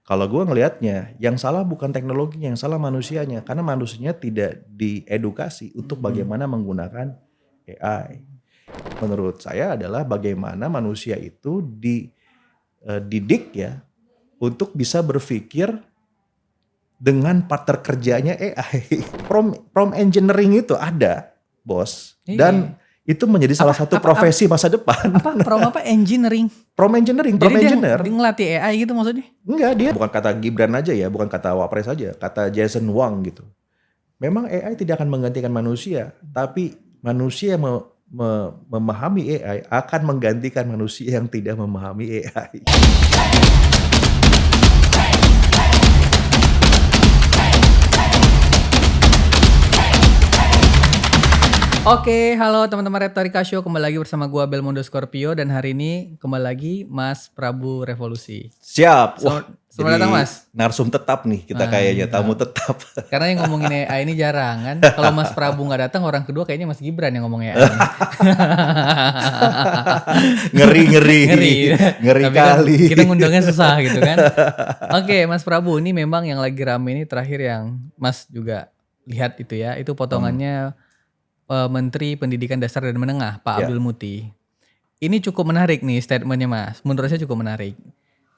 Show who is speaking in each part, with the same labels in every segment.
Speaker 1: Kalau gue ngelihatnya, yang salah bukan teknologinya, yang salah manusianya. Karena manusianya tidak diedukasi untuk bagaimana menggunakan AI. Menurut saya adalah bagaimana manusia itu dididik ya untuk bisa berpikir dengan partner kerjanya AI. Prompt engineering itu ada, bos. Dan
Speaker 2: Iya.
Speaker 1: itu menjadi salah satu profesi masa depan.
Speaker 2: Apa engineering?
Speaker 1: Prompt engineering,
Speaker 2: Jadi
Speaker 1: prompt
Speaker 2: dia
Speaker 1: engineer.
Speaker 2: ngelatih AI gitu maksudnya?
Speaker 1: Enggak, dia bukan kata Gibran aja ya, bukan kata Wapres aja, kata Jason Wang gitu. Memang AI tidak akan menggantikan manusia, tapi manusia yang memahami AI akan menggantikan manusia yang tidak memahami AI.
Speaker 2: Oke, halo teman-teman Retorika Show, kembali lagi bersama gua Belmondo Scorpio dan hari ini kembali lagi Mas Prabu Revolusi.
Speaker 1: Siap, wah
Speaker 2: Selamat datang
Speaker 1: jadi
Speaker 2: Mas.
Speaker 1: narsum tetap nih kita kayaknya, tamu tetap.
Speaker 2: Karena yang ngomongin AI ini jarang kan. Kalau Mas Prabu nggak datang, orang kedua kayaknya Mas Gibran yang ngomong AI ini.
Speaker 1: Ngeri
Speaker 2: Tapi kan
Speaker 1: kali.
Speaker 2: kita ngundangnya susah gitu kan. Oke, Mas Prabu, ini memang yang lagi rame ini terakhir yang Mas juga lihat itu ya. Itu potongannya Menteri Pendidikan Dasar dan Menengah, Pak
Speaker 1: Ya.
Speaker 2: Abdul Muti. Ini cukup menarik nih statementnya Mas. Menurut saya cukup menarik.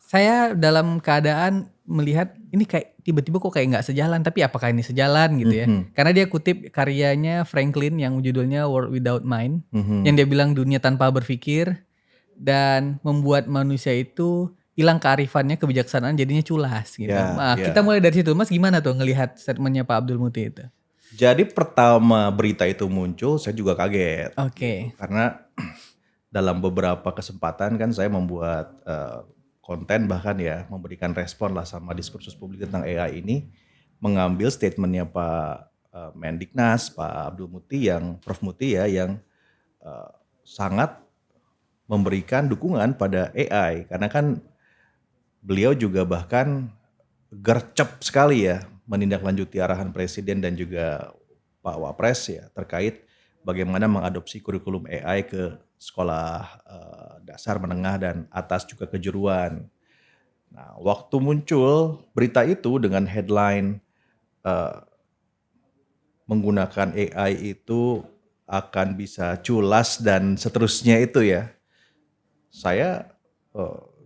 Speaker 2: Saya dalam keadaan melihat ini kayak tiba-tiba kok kayak nggak sejalan. Tapi apakah ini sejalan gitu ya. Karena dia kutip karyanya Franklin yang judulnya World Without Mind. Yang dia bilang dunia tanpa berpikir. Dan membuat manusia itu hilang kearifannya, kebijaksanaan, jadinya culas gitu. Nah, kita mulai dari situ. Mas gimana tuh ngelihat statementnya Pak Abdul Muti itu?
Speaker 1: Jadi pertama berita itu muncul, saya juga kaget.
Speaker 2: Oke.
Speaker 1: Karena dalam beberapa kesempatan kan saya membuat konten, bahkan ya memberikan respon lah sama diskursus publik tentang AI ini, mengambil statementnya Pak Mendiknas, Pak Abdul Muti, yang Prof Muti ya, yang sangat memberikan dukungan pada AI. Karena kan beliau juga bahkan gercep sekali ya menindaklanjuti arahan Presiden dan juga Pak Wapres ya terkait bagaimana mengadopsi kurikulum AI ke sekolah dasar, menengah, dan atas juga kejuruan. Nah, waktu muncul berita itu dengan headline menggunakan AI itu akan bisa culas dan seterusnya itu ya, saya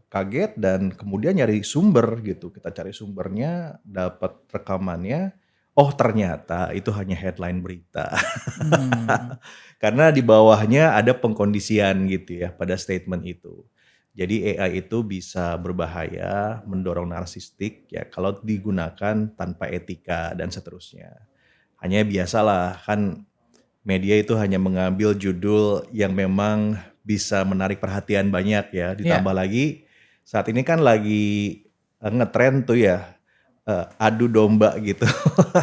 Speaker 1: kaget dan kemudian nyari sumber gitu. Kita cari sumbernya, dapat rekamannya. Oh ternyata itu hanya headline berita. Karena di bawahnya ada pengkondisian gitu ya pada statement itu. Jadi AI itu bisa berbahaya, mendorong narsistik ya kalau digunakan tanpa etika dan seterusnya. Hanya biasalah kan media itu hanya mengambil judul yang memang bisa menarik perhatian banyak ya. Ditambah lagi saat ini kan lagi ngetren tuh ya, adu domba gitu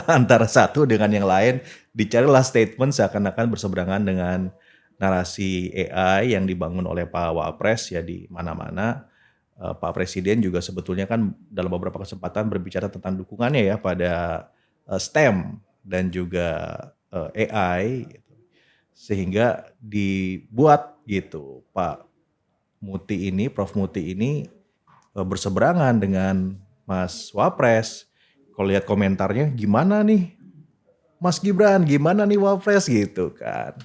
Speaker 1: antara satu dengan yang lain. Dicarilah statement seakan-akan berseberangan dengan narasi AI yang dibangun oleh Pak Wapres ya di mana-mana. Pak Presiden juga sebetulnya kan dalam beberapa kesempatan berbicara tentang dukungannya ya pada STEM dan juga AI, sehingga dibuat gitu Pak Muti ini, Prof Muti ini berseberangan dengan Mas Wapres. Kalau lihat komentarnya, gimana nih Mas Gibran, gimana nih Wapres gitu kan.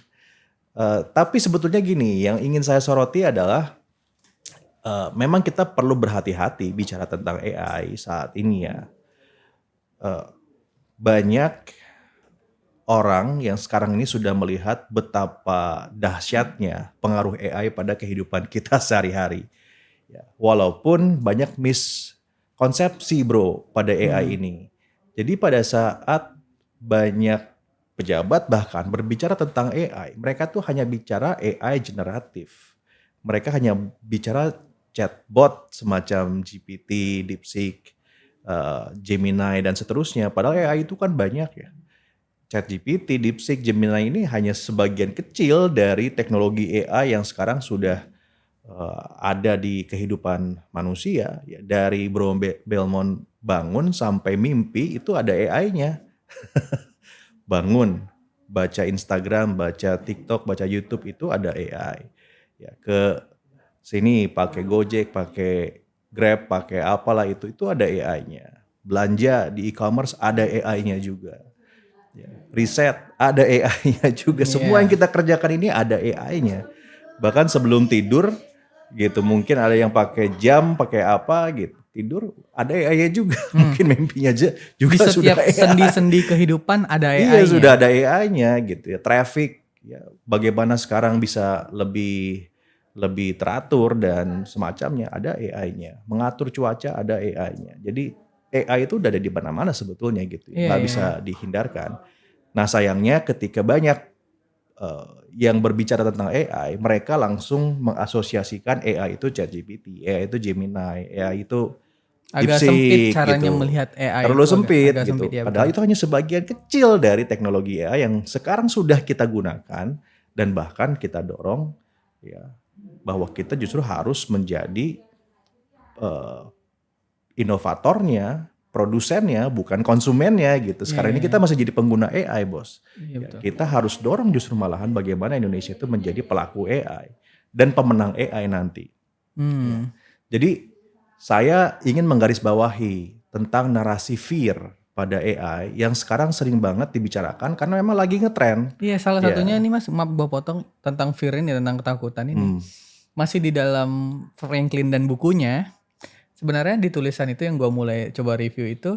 Speaker 1: Tapi sebetulnya gini, yang ingin saya soroti adalah memang kita perlu berhati-hati bicara tentang AI saat ini ya. Banyak orang yang sekarang ini sudah melihat betapa dahsyatnya pengaruh AI pada kehidupan kita sehari-hari. Ya, walaupun banyak miskonsepsi bro pada AI ini. Jadi pada saat banyak pejabat bahkan berbicara tentang AI, mereka tuh hanya bicara AI generatif. Mereka hanya bicara chatbot semacam GPT, DeepSeek, Gemini dan seterusnya. Padahal AI itu kan banyak ya. ChatGPT, DeepSeek, Gemini ini hanya sebagian kecil dari teknologi AI yang sekarang sudah ada di kehidupan manusia. Ya, dari Bro Belmont bangun sampai mimpi itu ada AI-nya. Bangun, baca Instagram, baca TikTok, baca YouTube itu ada AI. Ya, ke sini pakai Gojek, pakai Grab pakai apalah itu ada AI-nya. Belanja di e-commerce ada AI-nya juga. Ya. Riset ada AI-nya juga. Semua yang
Speaker 2: Iya.
Speaker 1: kita kerjakan ini ada AI-nya. Bahkan sebelum tidur gitu, mungkin ada yang pakai jam, pakai apa gitu. Tidur ada AI-nya juga. Mungkin mimpinya aja
Speaker 2: Di
Speaker 1: juga sudah
Speaker 2: setiap
Speaker 1: AI.
Speaker 2: sendi-sendi kehidupan ada
Speaker 1: Iya,
Speaker 2: AI-nya.
Speaker 1: sudah ada AI-nya gitu ya. Traffic ya, bagaimana sekarang bisa lebih lebih teratur dan semacamnya, ada AI-nya. Mengatur cuaca ada AI-nya. Jadi AI itu udah ada di mana-mana sebetulnya gitu ya.
Speaker 2: Iya,
Speaker 1: Nggak
Speaker 2: iya,
Speaker 1: bisa
Speaker 2: iya.
Speaker 1: dihindarkan. Nah, sayangnya ketika banyak yang berbicara tentang AI, mereka langsung mengasosiasikan AI itu ChatGPT, AI itu Gemini, AI itu
Speaker 2: Agak sempit
Speaker 1: DeepSeek
Speaker 2: caranya
Speaker 1: gitu.
Speaker 2: melihat AI
Speaker 1: Terlalu
Speaker 2: itu,
Speaker 1: sempit
Speaker 2: agak sempit
Speaker 1: gitu.
Speaker 2: ya,
Speaker 1: Padahal
Speaker 2: betul.
Speaker 1: itu hanya sebagian kecil dari teknologi AI yang sekarang sudah kita gunakan dan bahkan kita dorong ya bahwa kita justru harus menjadi eh, inovatornya, produsennya, bukan konsumennya gitu.
Speaker 2: Iya,
Speaker 1: Sekarang
Speaker 2: iya,
Speaker 1: ini kita
Speaker 2: iya.
Speaker 1: masih jadi pengguna AI, Bos.
Speaker 2: Iya,
Speaker 1: Ya,
Speaker 2: betul.
Speaker 1: kita harus dorong justru malahan bagaimana Indonesia itu menjadi pelaku AI dan pemenang AI nanti. Ya.
Speaker 2: Hmm.
Speaker 1: Jadi saya ingin menggarisbawahi tentang narasi fear pada AI yang sekarang sering banget dibicarakan karena memang lagi ngetren.
Speaker 2: Iya, salah satunya
Speaker 1: Ya,
Speaker 2: ini Mas, maaf gua potong, tentang fear ini, tentang ketakutan ini.
Speaker 1: hmm,
Speaker 2: Masih di dalam Franklin dan bukunya, sebenarnya di tulisan itu yang gua mulai coba review itu,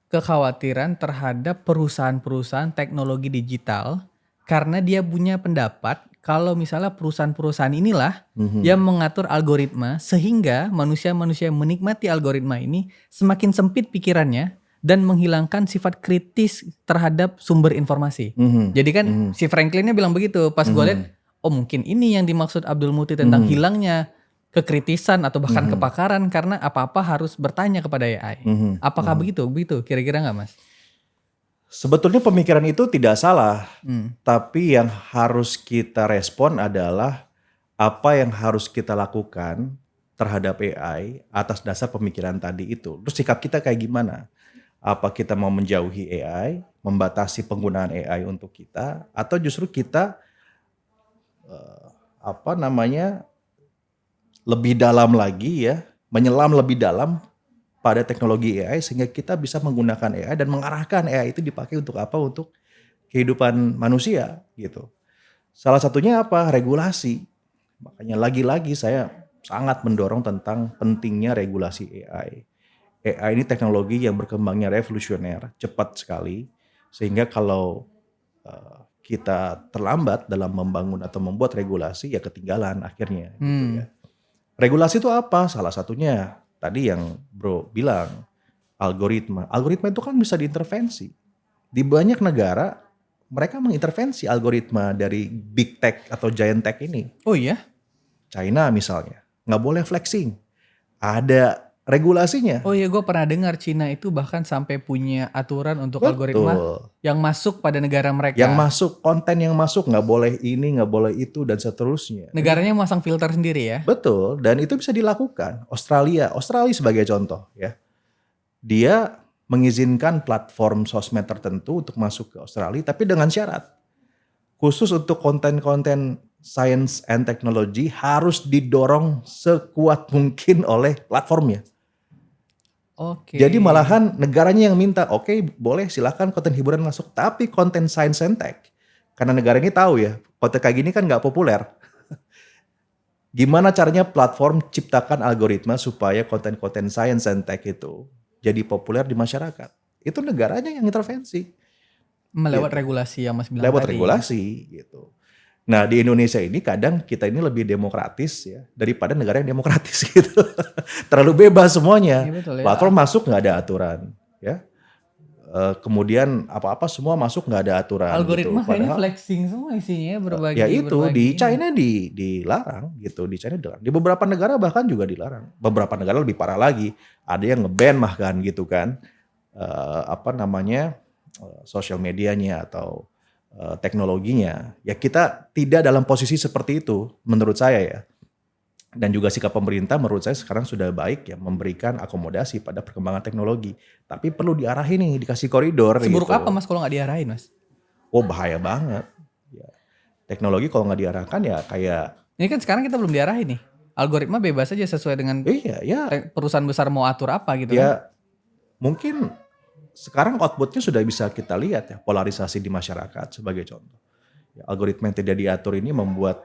Speaker 2: kekhawatiran terhadap perusahaan-perusahaan teknologi digital karena dia punya pendapat kalau misalnya perusahaan-perusahaan inilah yang mengatur algoritma sehingga manusia-manusia yang menikmati algoritma ini semakin sempit pikirannya dan menghilangkan sifat kritis terhadap sumber informasi.
Speaker 1: mhm,
Speaker 2: Jadi kan
Speaker 1: mhm,
Speaker 2: si Franklinnya bilang begitu, pas gue lihat
Speaker 1: mhm,
Speaker 2: oh mungkin ini yang dimaksud Abdul Muti tentang
Speaker 1: mhm,
Speaker 2: hilangnya kekritisan atau bahkan
Speaker 1: mhm,
Speaker 2: kepakaran karena apa-apa harus bertanya kepada AI.
Speaker 1: mhm,
Speaker 2: Apakah
Speaker 1: mhm.
Speaker 2: begitu? Begitu kira-kira nggak Mas?
Speaker 1: Sebetulnya pemikiran itu tidak salah,
Speaker 2: Hmm.
Speaker 1: tapi yang harus kita respon adalah apa yang harus kita lakukan terhadap AI atas dasar pemikiran tadi itu. Terus sikap kita kayak gimana? Apa kita mau menjauhi AI, membatasi penggunaan AI untuk kita, atau justru kita apa namanya lebih dalam lagi ya, menyelam lebih dalam pada teknologi AI sehingga kita bisa menggunakan AI dan mengarahkan AI itu dipakai untuk apa? Untuk kehidupan manusia gitu. Salah satunya apa? Regulasi. Makanya lagi-lagi saya sangat mendorong tentang pentingnya regulasi AI. AI ini teknologi yang berkembangnya revolusioner, cepat sekali, sehingga kalau kita terlambat dalam membangun atau membuat regulasi ya ketinggalan akhirnya gitu
Speaker 2: Hmm.
Speaker 1: ya. Regulasi itu apa? Salah satunya tadi yang Bro bilang, algoritma. Algoritma itu kan bisa diintervensi. Di banyak negara mereka mengintervensi algoritma dari big tech atau giant tech ini.
Speaker 2: Oh iya?
Speaker 1: China misalnya, nggak boleh flexing. Ada regulasinya.
Speaker 2: Oh iya, gue pernah dengar Cina itu bahkan sampai punya aturan untuk algoritma
Speaker 1: Betul.
Speaker 2: yang masuk pada negara
Speaker 1: Yang
Speaker 2: mereka.
Speaker 1: masuk, konten yang masuk nggak boleh ini, nggak boleh itu, dan seterusnya. Dan
Speaker 2: Negaranya masang filter sendiri ya?
Speaker 1: betul, dan itu bisa dilakukan. Australia sebagai contoh ya. Dia mengizinkan platform sosmed tertentu untuk masuk ke Australia, tapi dengan syarat. Khusus untuk konten-konten science and technology harus didorong sekuat mungkin oleh platformnya.
Speaker 2: Oke.
Speaker 1: Jadi malahan negaranya yang minta, oke boleh silahkan konten hiburan masuk, tapi konten science and tech. Karena negara ini tahu ya, konten kayak gini kan nggak populer. Gimana caranya platform ciptakan algoritma supaya konten-konten science and tech itu jadi populer di masyarakat. Itu negaranya yang intervensi
Speaker 2: Melewat
Speaker 1: gitu.
Speaker 2: regulasi yang Mas bilang
Speaker 1: Lewat
Speaker 2: tadi.
Speaker 1: regulasi gitu. Nah di Indonesia ini kadang kita ini lebih demokratis ya daripada negara yang demokratis gitu. Terlalu bebas
Speaker 2: Iya
Speaker 1: semuanya.
Speaker 2: betul ya.
Speaker 1: Platform masuk nggak ada aturan ya. Kemudian apa-apa semua masuk nggak ada aturan gitu.
Speaker 2: Algoritma kayaknya
Speaker 1: Padahal
Speaker 2: flexing semua isinya,
Speaker 1: ya itu
Speaker 2: berbagi
Speaker 1: di
Speaker 2: ini.
Speaker 1: China dilarang gitu. Di China dilarang. Di beberapa negara bahkan juga dilarang. Beberapa negara lebih parah lagi. Ada yang nge-ban bahkan gitu kan. Apa namanya sosial medianya atau teknologinya. Ya kita tidak dalam posisi seperti itu menurut saya ya. Dan juga sikap pemerintah menurut saya sekarang sudah baik ya memberikan akomodasi pada perkembangan teknologi. Tapi perlu diarahin nih, dikasih koridor
Speaker 2: Seburuk apa
Speaker 1: gitu.
Speaker 2: Mas kalau nggak diarahin Mas?
Speaker 1: Oh bahaya banget. Ya. Teknologi kalau nggak diarahkan ya kayak
Speaker 2: Ini kan sekarang kita belum diarahin nih. algoritma bebas aja sesuai dengan
Speaker 1: Iya, ya,
Speaker 2: perusahaan besar mau atur apa gitu kan.
Speaker 1: ya mungkin sekarang outputnya sudah bisa kita lihat ya, polarisasi di masyarakat sebagai contoh. Ya, algoritma yang tidak diatur ini membuat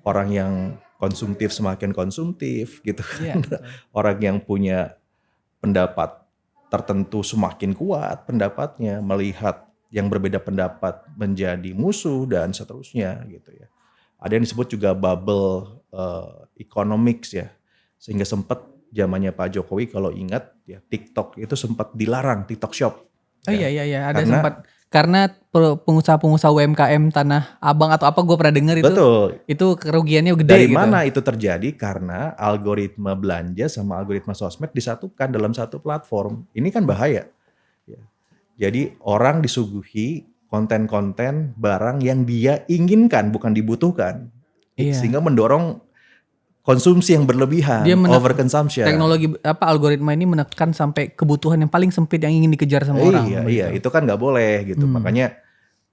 Speaker 1: orang yang konsumtif semakin konsumtif gitu
Speaker 2: Iya,
Speaker 1: kan.
Speaker 2: betul.
Speaker 1: Orang yang punya pendapat tertentu semakin kuat pendapatnya, melihat yang berbeda pendapat menjadi musuh dan seterusnya gitu ya. Ada yang disebut juga bubble economics ya. Sehingga sempat zamannya Pak Jokowi kalau ingat ya, TikTok itu sempat dilarang, TikTok Shop.
Speaker 2: Oh
Speaker 1: Ya.
Speaker 2: iya ada
Speaker 1: Karena-
Speaker 2: sempat karena pengusaha-pengusaha UMKM Tanah Abang atau apa gue pernah dengar
Speaker 1: Betul.
Speaker 2: itu kerugiannya gede
Speaker 1: Dari
Speaker 2: gitu.
Speaker 1: mana itu terjadi? Karena algoritma belanja sama algoritma sosmed disatukan dalam satu platform. Ini kan bahaya. Ya. Jadi orang disuguhi konten-konten barang yang dia inginkan, bukan dibutuhkan.
Speaker 2: Iya.
Speaker 1: Sehingga mendorong konsumsi yang berlebihan,
Speaker 2: Dia
Speaker 1: overconsumption.
Speaker 2: Teknologi algoritma ini menekan sampai kebutuhan yang paling sempit yang ingin dikejar sama orang.
Speaker 1: Iya, itu kan nggak boleh gitu. Makanya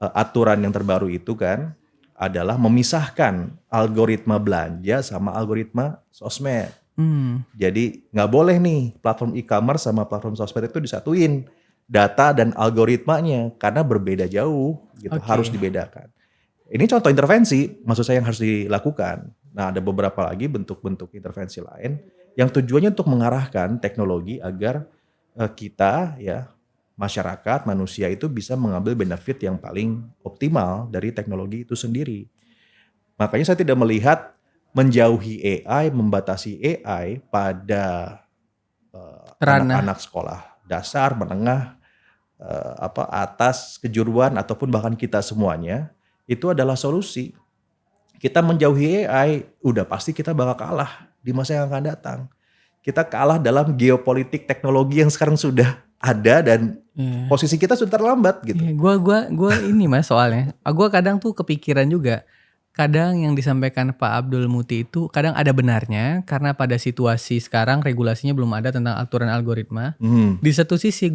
Speaker 1: aturan yang terbaru itu kan adalah memisahkan algoritma belanja sama algoritma sosmed. Jadi nggak boleh nih platform e-commerce sama platform sosmed itu disatuin data dan algoritmanya karena berbeda jauh gitu,
Speaker 2: Oke.
Speaker 1: harus dibedakan. Ini contoh intervensi, maksud saya yang harus dilakukan. Nah, ada beberapa lagi bentuk-bentuk intervensi lain yang tujuannya untuk mengarahkan teknologi agar kita ya, masyarakat, manusia itu bisa mengambil benefit yang paling optimal dari teknologi itu sendiri. Makanya saya tidak melihat menjauhi AI, membatasi AI pada
Speaker 2: Ranah.
Speaker 1: anak-anak sekolah dasar, menengah, atas, kejuruan ataupun bahkan kita semuanya itu adalah solusi. Kita menjauhi AI, udah pasti kita bakal kalah di masa yang akan datang. Kita kalah dalam geopolitik teknologi yang sekarang sudah ada dan posisi kita sudah terlambat gitu.
Speaker 2: Iya, gua ini Mas soalnya. Gua kadang tuh kepikiran juga. Kadang yang disampaikan Pak Abdul Muti itu kadang ada benarnya karena pada situasi sekarang regulasinya belum ada tentang aturan algoritma. Di satu sisi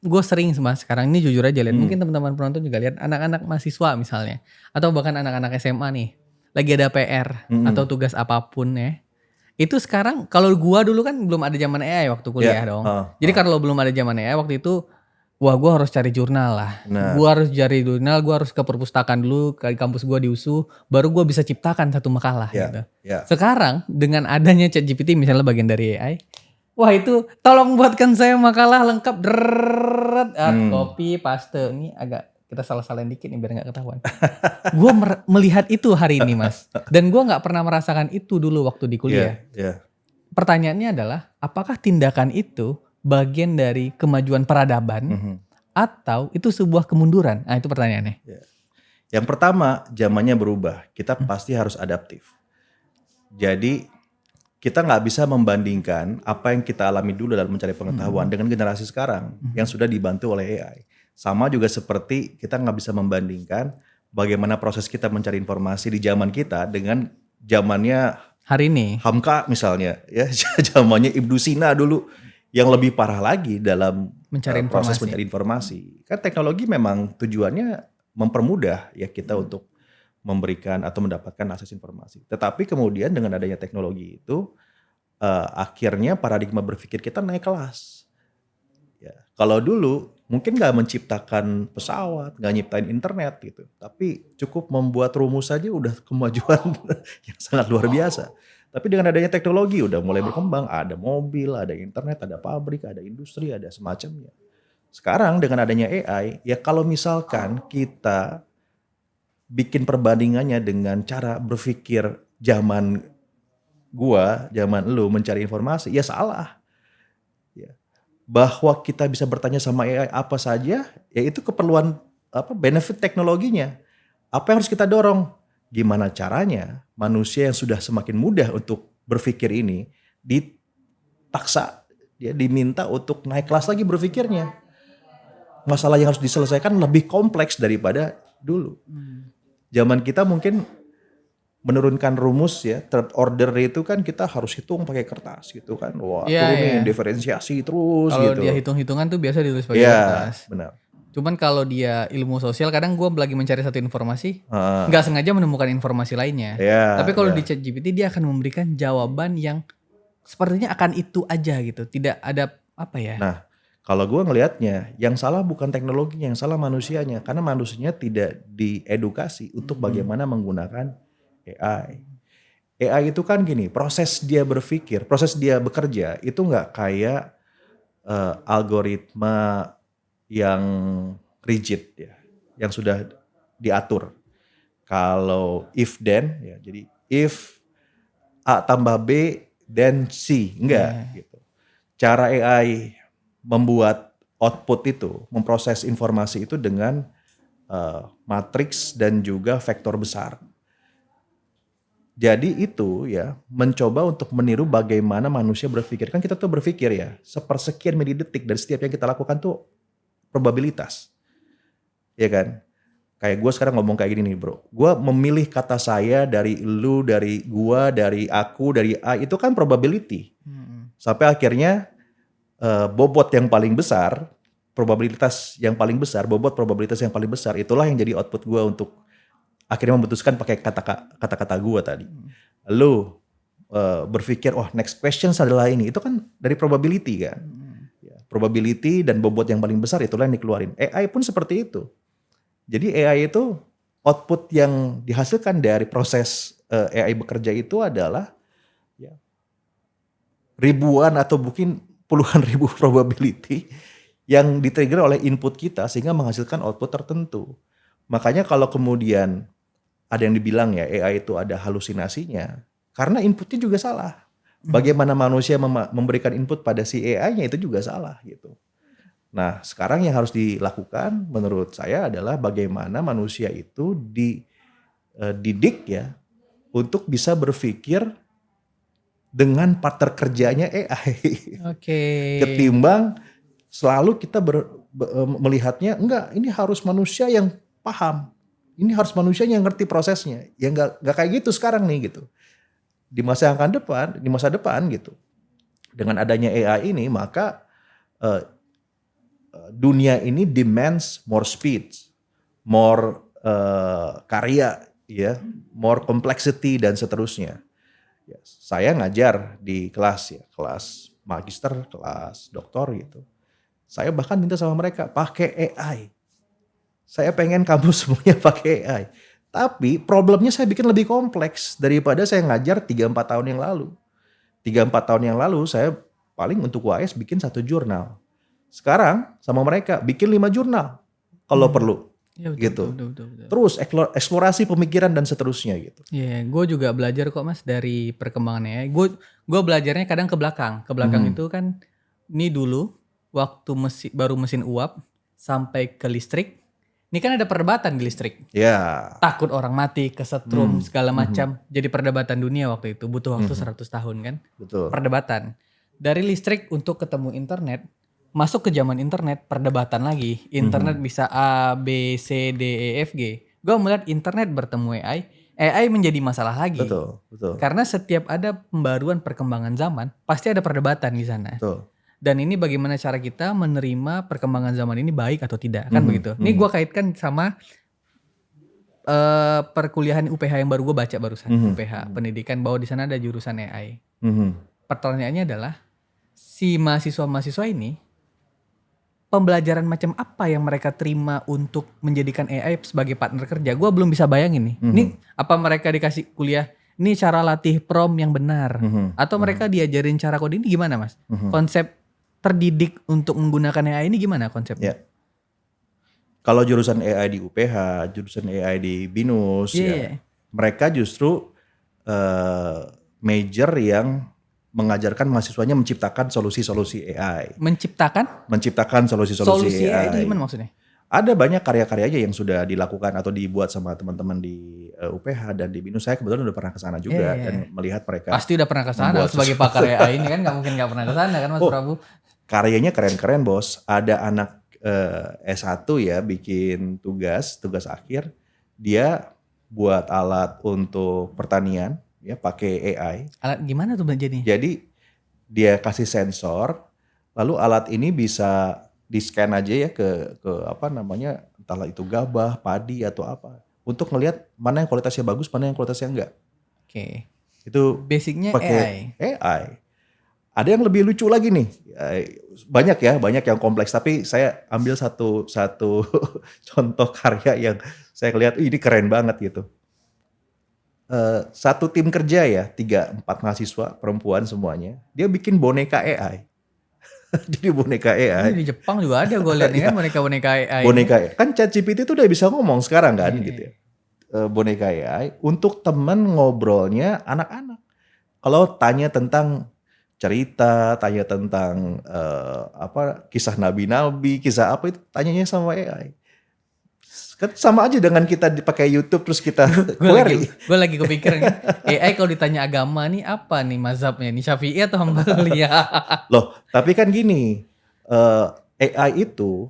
Speaker 2: gue sering Mas sekarang ini jujur aja lihat, mungkin teman-teman penonton juga lihat anak-anak mahasiswa misalnya atau bahkan anak-anak SMA nih lagi ada PR atau tugas apapun ya. Itu sekarang kalau gua dulu kan belum ada zaman AI waktu kuliah dong. Jadi kalau belum ada zaman AI waktu itu wah gua harus cari jurnal lah.
Speaker 1: Nah.
Speaker 2: Gua harus cari jurnal, gua harus ke perpustakaan dulu, ke kampus gua di USU, baru gua bisa ciptakan satu makalah gitu.
Speaker 1: Ya.
Speaker 2: Sekarang dengan adanya ChatGPT misalnya bagian dari AI, wah itu tolong buatkan saya makalah lengkap, copy, paste. Ini agak kita salah-salahin dikit nih biar nggak ketahuan. Gue melihat itu hari ini Mas. Dan gue nggak pernah merasakan itu dulu waktu di kuliah. Pertanyaannya adalah apakah tindakan itu bagian dari kemajuan peradaban atau itu sebuah kemunduran? Nah itu pertanyaannya.
Speaker 1: Yang pertama, zamannya berubah. Kita pasti harus adaptif. Jadi kita nggak bisa membandingkan apa yang kita alami dulu dalam mencari pengetahuan dengan generasi sekarang yang sudah dibantu oleh AI. Sama juga seperti kita nggak bisa membandingkan bagaimana proses kita mencari informasi di zaman kita dengan zamannya
Speaker 2: hari ini.
Speaker 1: Hamka misalnya, ya zamannya Ibnu Sina dulu yang lebih parah lagi dalam proses mencari informasi. Kan teknologi memang tujuannya mempermudah ya kita untuk memberikan atau mendapatkan akses informasi. Tetapi kemudian dengan adanya teknologi itu akhirnya paradigma berpikir kita naik kelas. Ya, kalau dulu mungkin nggak menciptakan pesawat, nggak nyiptain internet gitu, tapi cukup membuat rumus saja udah kemajuan yang sangat luar biasa. Tapi dengan adanya teknologi udah mulai berkembang, ada mobil, ada internet, ada pabrik, ada industri, ada semacamnya. Sekarang dengan adanya AI, ya kalau misalkan kita bikin perbandingannya dengan cara berpikir zaman gua, zaman lu mencari informasi, ya salah. Ya. Bahwa kita bisa bertanya sama AI apa saja, ya itu keperluan benefit teknologinya. Apa yang harus kita dorong? Gimana caranya manusia yang sudah semakin mudah untuk berpikir ini dipaksa, dia diminta untuk naik kelas lagi berpikirnya. Masalah yang harus diselesaikan lebih kompleks daripada dulu. Zaman kita mungkin menurunkan rumus ya, third order itu kan kita harus hitung pakai kertas gitu kan. Wah, turunin diferensiasi terus
Speaker 2: kalau
Speaker 1: gitu.
Speaker 2: dia hitung-hitungan tuh biasa ditulis pakai kertas.
Speaker 1: Benar.
Speaker 2: Cuman kalau dia ilmu sosial kadang gue lagi mencari satu informasi,
Speaker 1: Heeh.
Speaker 2: nggak sengaja menemukan informasi lainnya.
Speaker 1: Ya,
Speaker 2: Tapi kalau
Speaker 1: ya.
Speaker 2: di ChatGPT dia akan memberikan jawaban yang sepertinya akan itu aja gitu. Tidak ada apa ya?
Speaker 1: Nah, kalau gue ngelihatnya, yang salah bukan teknologinya, yang salah manusianya. Karena manusianya tidak diedukasi untuk bagaimana menggunakan AI. AI itu kan gini, proses dia berpikir, proses dia bekerja itu nggak kayak algoritma yang rigid ya, yang sudah diatur. Kalau if then ya, jadi if A tambah B then C, enggak gitu. Cara AI membuat output itu, memproses informasi itu dengan matriks dan juga vektor besar. Jadi itu ya mencoba untuk meniru bagaimana manusia berpikir. Kan kita tuh berpikir ya sepersekian milidetik dan setiap yang kita lakukan tuh probabilitas. Ya kan? Kayak gue sekarang ngomong kayak gini nih bro. Gue memilih kata saya dari lu, dari gua, dari aku, dari A. Itu kan probability. Sampai akhirnya bobot yang paling besar, bobot probabilitas yang paling besar. Itulah yang jadi output gue untuk akhirnya memutuskan pakai kata-kata gue tadi. Lu berpikir, oh next question adalah ini. Itu kan dari probability kan. Ya, probability dan bobot yang paling besar itulah yang dikeluarin. AI pun seperti itu. Jadi AI itu output yang dihasilkan dari proses AI bekerja itu adalah ya, ribuan atau mungkin puluhan ribu probability yang di-trigger oleh input kita sehingga menghasilkan output tertentu. Makanya kalau kemudian ada yang dibilang ya AI itu ada halusinasinya karena inputnya juga salah. Bagaimana manusia memberikan input pada si AI-nya itu juga salah gitu. Nah, sekarang yang harus dilakukan menurut saya adalah bagaimana manusia itu dididik ya untuk bisa berpikir dengan partner kerjanya AI.
Speaker 2: Oke.
Speaker 1: Ketimbang selalu kita melihatnya enggak, ini harus manusia yang paham. Ini harus manusia yang ngerti prosesnya. Ya enggak kayak gitu sekarang nih gitu. Di masa depan gitu. Dengan adanya AI ini maka dunia ini demands more speed, more karya, ya, more complexity dan seterusnya. Ya, saya ngajar di kelas ya, kelas magister, kelas doktor gitu. Saya bahkan minta sama mereka pakai AI. Saya pengen kamu semuanya pakai AI. Tapi problemnya saya bikin lebih kompleks daripada saya ngajar 3-4 tahun yang lalu. 3-4 tahun yang lalu saya paling untuk UAS bikin 1 jurnal. Sekarang sama mereka bikin 5 jurnal kalau perlu.
Speaker 2: Ya, betul,
Speaker 1: gitu.
Speaker 2: betul.
Speaker 1: Terus eksplorasi pemikiran dan seterusnya gitu.
Speaker 2: Iya, gue juga belajar kok mas dari perkembangannya. Gue belajarnya kadang ke belakang. Ke belakang itu kan ini dulu waktu baru mesin uap sampai ke listrik. Ini kan ada perdebatan di listrik.
Speaker 1: Ya.
Speaker 2: Takut orang mati, kesetrum segala macam. Jadi perdebatan dunia waktu itu butuh waktu 100 tahun kan.
Speaker 1: Betul.
Speaker 2: Perdebatan. Dari listrik untuk ketemu internet, masuk ke zaman internet, perdebatan lagi. Internet bisa A, B, C, D, E, F, G. Gue melihat internet bertemu AI menjadi masalah lagi.
Speaker 1: Betul.
Speaker 2: Karena setiap ada pembaruan perkembangan zaman, pasti ada perdebatan di sana.
Speaker 1: Betul.
Speaker 2: Dan ini bagaimana cara kita menerima perkembangan zaman ini baik atau tidak, kan begitu. Ini gue kaitkan sama perkuliahan UPH yang baru gue baca barusan. UPH, pendidikan, bahwa di sana ada jurusan AI. Pertanyaannya adalah, si mahasiswa-mahasiswa ini, pembelajaran macam apa yang mereka terima untuk menjadikan AI sebagai partner kerja? Gue belum bisa bayangin nih. Ini apa mereka dikasih kuliah, ini cara latih prom yang benar. Atau mereka diajarin cara coding ini gimana mas? Konsep terdidik untuk menggunakan AI ini gimana konsepnya?
Speaker 1: Ya. Kalau jurusan AI di UPH, jurusan AI di BINUS, ya, mereka justru major yang mengajarkan mahasiswanya menciptakan solusi-solusi AI. Menciptakan solusi-solusi AI.
Speaker 2: Itu gimana maksudnya?
Speaker 1: Ada banyak karya-karyanya yang sudah dilakukan atau dibuat sama teman-teman di UPH dan di BINUS. Saya kebetulan udah pernah ke sana juga dan melihat mereka.
Speaker 2: Pasti udah pernah ke sana sebagai pakar AI ini kan, nggak mungkin nggak pernah ke sana kan Mas Prabu?
Speaker 1: Karyanya keren-keren bos. Ada anak S1 ya bikin tugas akhir. Dia buat alat untuk pertanian ya pakai AI.
Speaker 2: Alat gimana tuh jadinya?
Speaker 1: Jadi dia kasih sensor, lalu alat ini bisa di scan aja ya ke apa namanya, entahlah itu gabah, padi atau apa, untuk ngelihat mana yang kualitasnya bagus, mana yang kualitasnya enggak.
Speaker 2: Oke.
Speaker 1: Itu
Speaker 2: Basicnya
Speaker 1: pakai
Speaker 2: AI.
Speaker 1: AI. Ada yang lebih lucu lagi nih. Banyak yang kompleks, tapi saya ambil satu contoh karya yang saya lihat ini keren banget gitu. Satu tim kerja ya, 3-4 mahasiswa perempuan semuanya. Dia bikin boneka AI. Jadi boneka
Speaker 2: Ini
Speaker 1: AI.
Speaker 2: di Jepang juga ada gue lihat nih
Speaker 1: Ya,
Speaker 2: kan boneka-boneka AI ini.
Speaker 1: boneka kan ChatGPT itu udah bisa ngomong sekarang kan
Speaker 2: Iya.
Speaker 1: gitu ya. Boneka AI untuk temen ngobrolnya anak-anak. Kalau tanya tentang cerita, tanya tentang apa kisah nabi-nabi, kisah apa itu tanyanya sama AI. Kan sama aja dengan kita dipakai YouTube terus kita query.
Speaker 2: Gue lagi kepikiran kan, AI kalau ditanya agama nih apa nih mazhabnya nih, Syafi'i atau Hambali ya?
Speaker 1: Loh, tapi kan gini, AI itu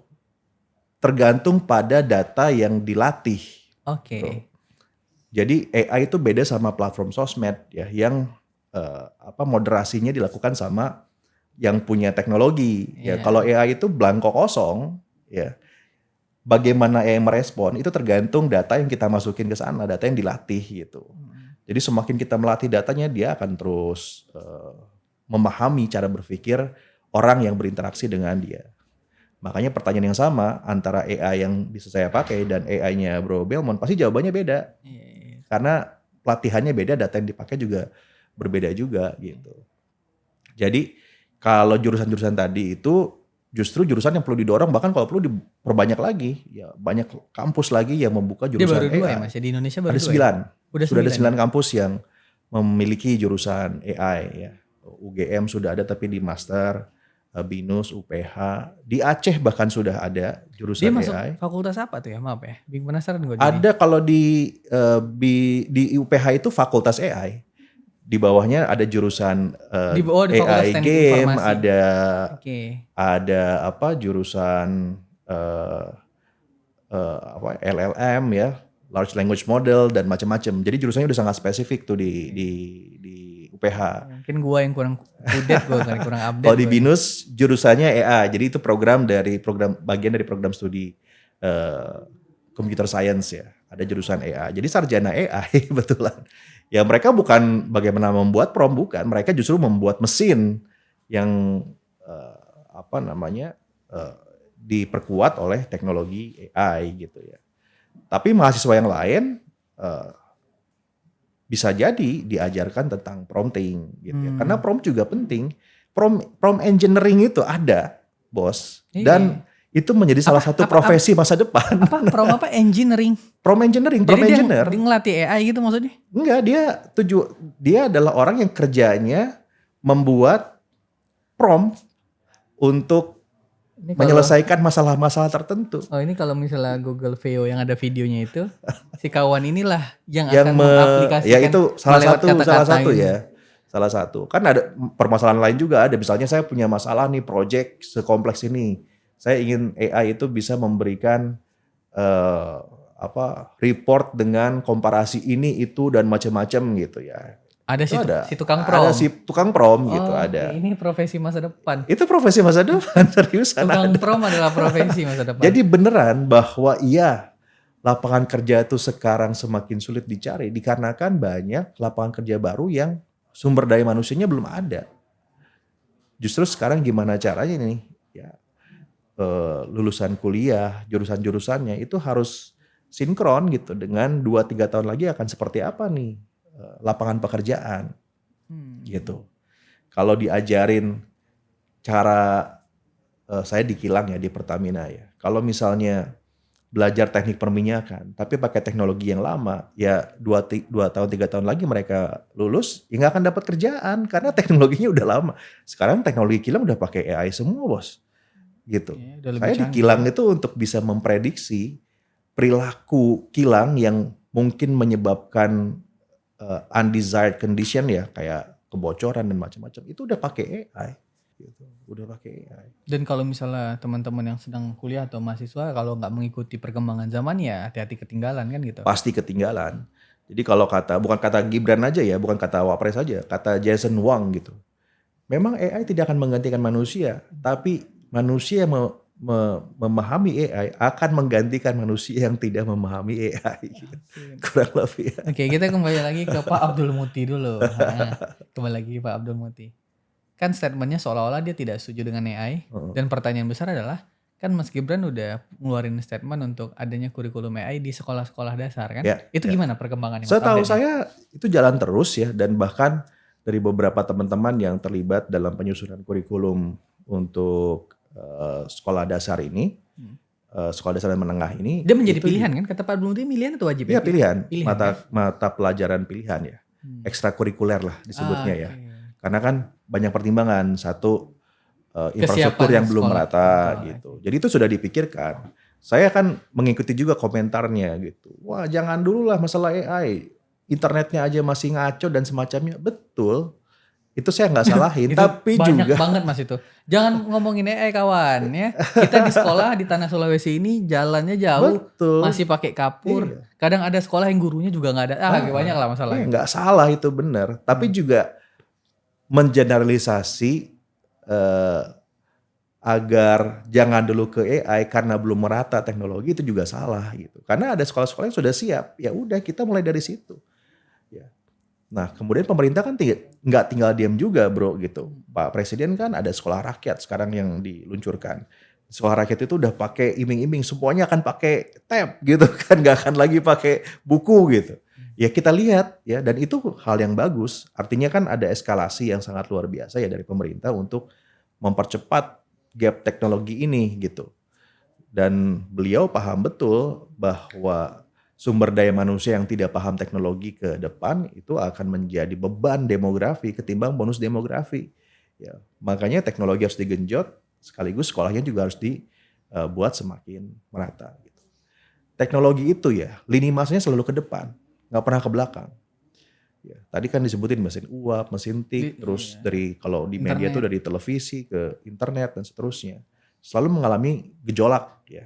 Speaker 1: tergantung pada data yang dilatih.
Speaker 2: Oke.
Speaker 1: Jadi AI itu beda sama platform sosmed ya, yang apa moderasinya dilakukan sama yang punya teknologi. Ya,
Speaker 2: Iya.
Speaker 1: kalau AI itu blanko kosong, ya. Bagaimana AI merespon itu tergantung data yang kita masukin ke sana, data yang dilatih gitu. Jadi semakin kita melatih datanya, dia akan terus memahami cara berpikir orang yang berinteraksi dengan dia. Makanya pertanyaan yang sama antara AI yang bisa saya pakai dan AI-nya Bro Belmont pasti jawabannya beda.
Speaker 2: Iya.
Speaker 1: Karena pelatihannya beda, data yang dipakai juga berbeda juga gitu. Jadi kalau jurusan-jurusan tadi itu justru jurusan yang perlu didorong, bahkan kalau perlu diperbanyak lagi. Ya banyak kampus lagi yang membuka
Speaker 2: Dia
Speaker 1: jurusan
Speaker 2: baru 2 ya
Speaker 1: AI.
Speaker 2: Mas ya, di Indonesia baru
Speaker 1: Ada
Speaker 2: 2 ya?
Speaker 1: 9.
Speaker 2: Udah
Speaker 1: Sudah ada
Speaker 2: 9 ya?
Speaker 1: 9 kampus yang memiliki jurusan AI ya. UGM sudah ada tapi di master, BINUS, UPH, di Aceh bahkan sudah ada
Speaker 2: Dia
Speaker 1: jurusan
Speaker 2: masuk
Speaker 1: AI.
Speaker 2: fakultas apa tuh ya? Maaf ya, bingung penasaran gue jadi.
Speaker 1: Ada kalau di UPH itu fakultas AI. Di bawahnya ada jurusan
Speaker 2: Di Fakultas
Speaker 1: AI
Speaker 2: Teknik
Speaker 1: game,
Speaker 2: Informasi. Oke.
Speaker 1: ada apa jurusan apa LLM ya, large language model dan macam-macam. Jadi jurusannya udah sangat spesifik tuh di UPH.
Speaker 2: Mungkin gue yang kurang update, gue kurang update.
Speaker 1: Kalau di BINUS jurusannya AI, jadi itu bagian dari program studi computer science ya. Ada jurusan AI. Jadi sarjana AI betulan. Ya mereka bukan bagaimana membuat prompt, bukan. Mereka justru membuat mesin yang apa namanya diperkuat oleh teknologi AI gitu ya. Tapi mahasiswa yang lain bisa jadi diajarkan tentang prompting gitu ya. Karena prompt juga penting. Prompt engineering itu ada, Bos. Dan itu menjadi salah satu profesi masa depan.
Speaker 2: Apa engineering?
Speaker 1: Prompt engineering, prompt
Speaker 2: Jadi
Speaker 1: engineer.
Speaker 2: dia ngelatih AI gitu maksudnya?
Speaker 1: Enggak, dia adalah orang yang kerjanya membuat prompt untuk menyelesaikan masalah-masalah tertentu.
Speaker 2: Oh ini kalau misalnya Google VO yang ada videonya itu, si kawan inilah yang akan mengaplikasikan.
Speaker 1: Ya itu salah satu
Speaker 2: ini.
Speaker 1: ya. Salah satu. Kan ada permasalahan lain juga ada. Misalnya saya punya masalah nih project sekompleks ini. Saya ingin AI itu bisa memberikan report dengan komparasi ini itu dan macam-macam gitu ya.
Speaker 2: Ada si tukang prom.
Speaker 1: Ada si tukang prom gitu ada.
Speaker 2: Ini profesi masa depan.
Speaker 1: Itu profesi masa depan seriusan.
Speaker 2: Tukang prom adalah profesi masa depan.
Speaker 1: Jadi beneran bahwa iya lapangan kerja itu sekarang semakin sulit dicari dikarenakan banyak lapangan kerja baru yang sumber daya manusianya belum ada. Justru sekarang gimana caranya nih ya lulusan kuliah jurusan-jurusannya itu harus sinkron gitu dengan 2-3 tahun lagi akan seperti apa nih lapangan pekerjaan gitu. Kalau diajarin cara saya di kilang ya di Pertamina ya. Kalau misalnya belajar teknik perminyakan tapi pakai teknologi yang lama ya 2 tahun 3 tahun lagi mereka lulus ya nggak akan dapat kerjaan karena teknologinya udah lama. Sekarang teknologi kilang udah pakai AI semua, Bos. Gitu. Ya, saya di kilang itu untuk bisa memprediksi perilaku kilang yang mungkin menyebabkan undesired condition ya kayak kebocoran dan macam-macam itu udah pakai AI gitu. Udah pakai AI.
Speaker 2: Dan kalau misalnya teman-teman yang sedang kuliah atau mahasiswa kalau nggak mengikuti perkembangan zaman ya hati-hati ketinggalan kan gitu.
Speaker 1: Pasti ketinggalan. Jadi kalau bukan kata Gibran aja ya, bukan kata Wapres aja, kata Jason Wang gitu. Memang AI tidak akan menggantikan manusia, tapi manusia yang memahami AI akan menggantikan manusia yang tidak memahami AI. Kurang lebih ya.
Speaker 2: Oke, kita kembali lagi ke Pak Abdul Muti dulu. Kembali lagi ke Pak Abdul Muti. Kan statementnya seolah-olah dia tidak setuju dengan AI. Dan pertanyaan besar adalah, kan Mas Gibran udah ngeluarin statement untuk adanya kurikulum AI di sekolah-sekolah dasar kan?
Speaker 1: Ya,
Speaker 2: Itu
Speaker 1: ya.
Speaker 2: gimana perkembangannya?
Speaker 1: Setahu saya itu jalan terus ya, dan bahkan dari beberapa teman-teman yang terlibat dalam penyusunan kurikulum untuk sekolah dasar ini, sekolah dasar dan menengah ini.
Speaker 2: Dia menjadi pilihan kan? Kata Pak Abdul Muti pilihan atau wajib?
Speaker 1: Iya pilihan,
Speaker 2: kan?
Speaker 1: mata pelajaran pilihan ya, ekstrakurikuler lah disebutnya ya. Karena kan banyak pertimbangan, satu infrastruktur yang belum merata gitu. Jadi itu sudah dipikirkan. Saya kan mengikuti juga komentarnya gitu. Wah jangan dulu lah masalah AI. Internetnya aja masih ngaco dan semacamnya. Betul. Itu saya nggak salahin. Tapi
Speaker 2: banyak
Speaker 1: juga.
Speaker 2: banget Mas itu. Jangan ngomongin AI kawan ya. Kita di sekolah di tanah Sulawesi ini jalannya jauh.
Speaker 1: Betul.
Speaker 2: Masih pakai kapur. Iya. Kadang ada sekolah yang gurunya juga nggak ada. Banyak lah masalahnya.
Speaker 1: Nggak salah itu benar. Tapi juga mengeneralisasi agar jangan dulu ke AI karena belum merata teknologi itu juga salah gitu. Karena ada sekolah-sekolah yang sudah siap. Ya udah kita mulai dari situ. Ya. Nah kemudian pemerintah kan nggak tinggal diam juga bro gitu. Pak Presiden kan ada sekolah rakyat sekarang yang diluncurkan. Sekolah rakyat itu udah pakai iming-iming, semuanya akan pakai tab gitu kan, nggak akan lagi pakai buku gitu. Ya kita lihat ya, dan itu hal yang bagus. Artinya kan ada eskalasi yang sangat luar biasa ya dari pemerintah untuk mempercepat gap teknologi ini gitu. Dan beliau paham betul bahwa sumber daya manusia yang tidak paham teknologi ke depan itu akan menjadi beban demografi ketimbang bonus demografi. Ya, makanya teknologi harus digenjot, sekaligus sekolahnya juga harus dibuat semakin merata. Gitu. Teknologi itu ya, lini masanya selalu ke depan. Nggak pernah ke belakang. Ya, tadi kan disebutin mesin uap, mesin tik, terus dari kalau di media itu dari televisi ke internet dan seterusnya. Selalu mengalami gejolak ya.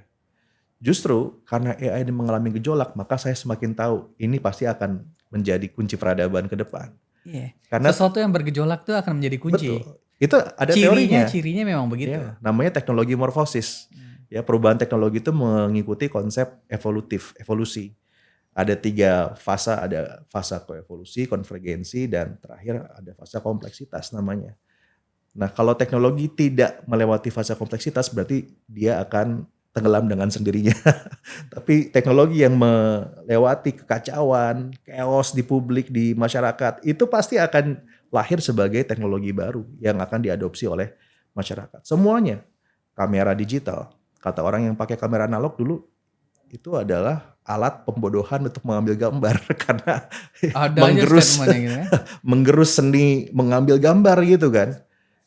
Speaker 1: Justru karena AI ini mengalami gejolak, maka saya semakin tahu ini pasti akan menjadi kunci peradaban ke depan.
Speaker 2: Iya. Karena sesuatu yang bergejolak itu akan menjadi kunci.
Speaker 1: Betul. Itu ada teorinya.
Speaker 2: Cirinya memang begitu.
Speaker 1: Ya, namanya teknologi morfosis. Ya, perubahan teknologi itu mengikuti konsep evolusi. Ada 3 fase, ada fase koevolusi, konvergensi, dan terakhir ada fase kompleksitas namanya. Nah kalau teknologi tidak melewati fase kompleksitas berarti dia akan tenggelam dengan sendirinya. Tapi teknologi yang melewati kekacauan, chaos di publik, di masyarakat, itu pasti akan lahir sebagai teknologi baru yang akan diadopsi oleh masyarakat. Semuanya, kamera digital, kata orang yang pakai kamera analog dulu, itu adalah alat pembodohan untuk mengambil gambar karena menggerus seni mengambil gambar gitu kan.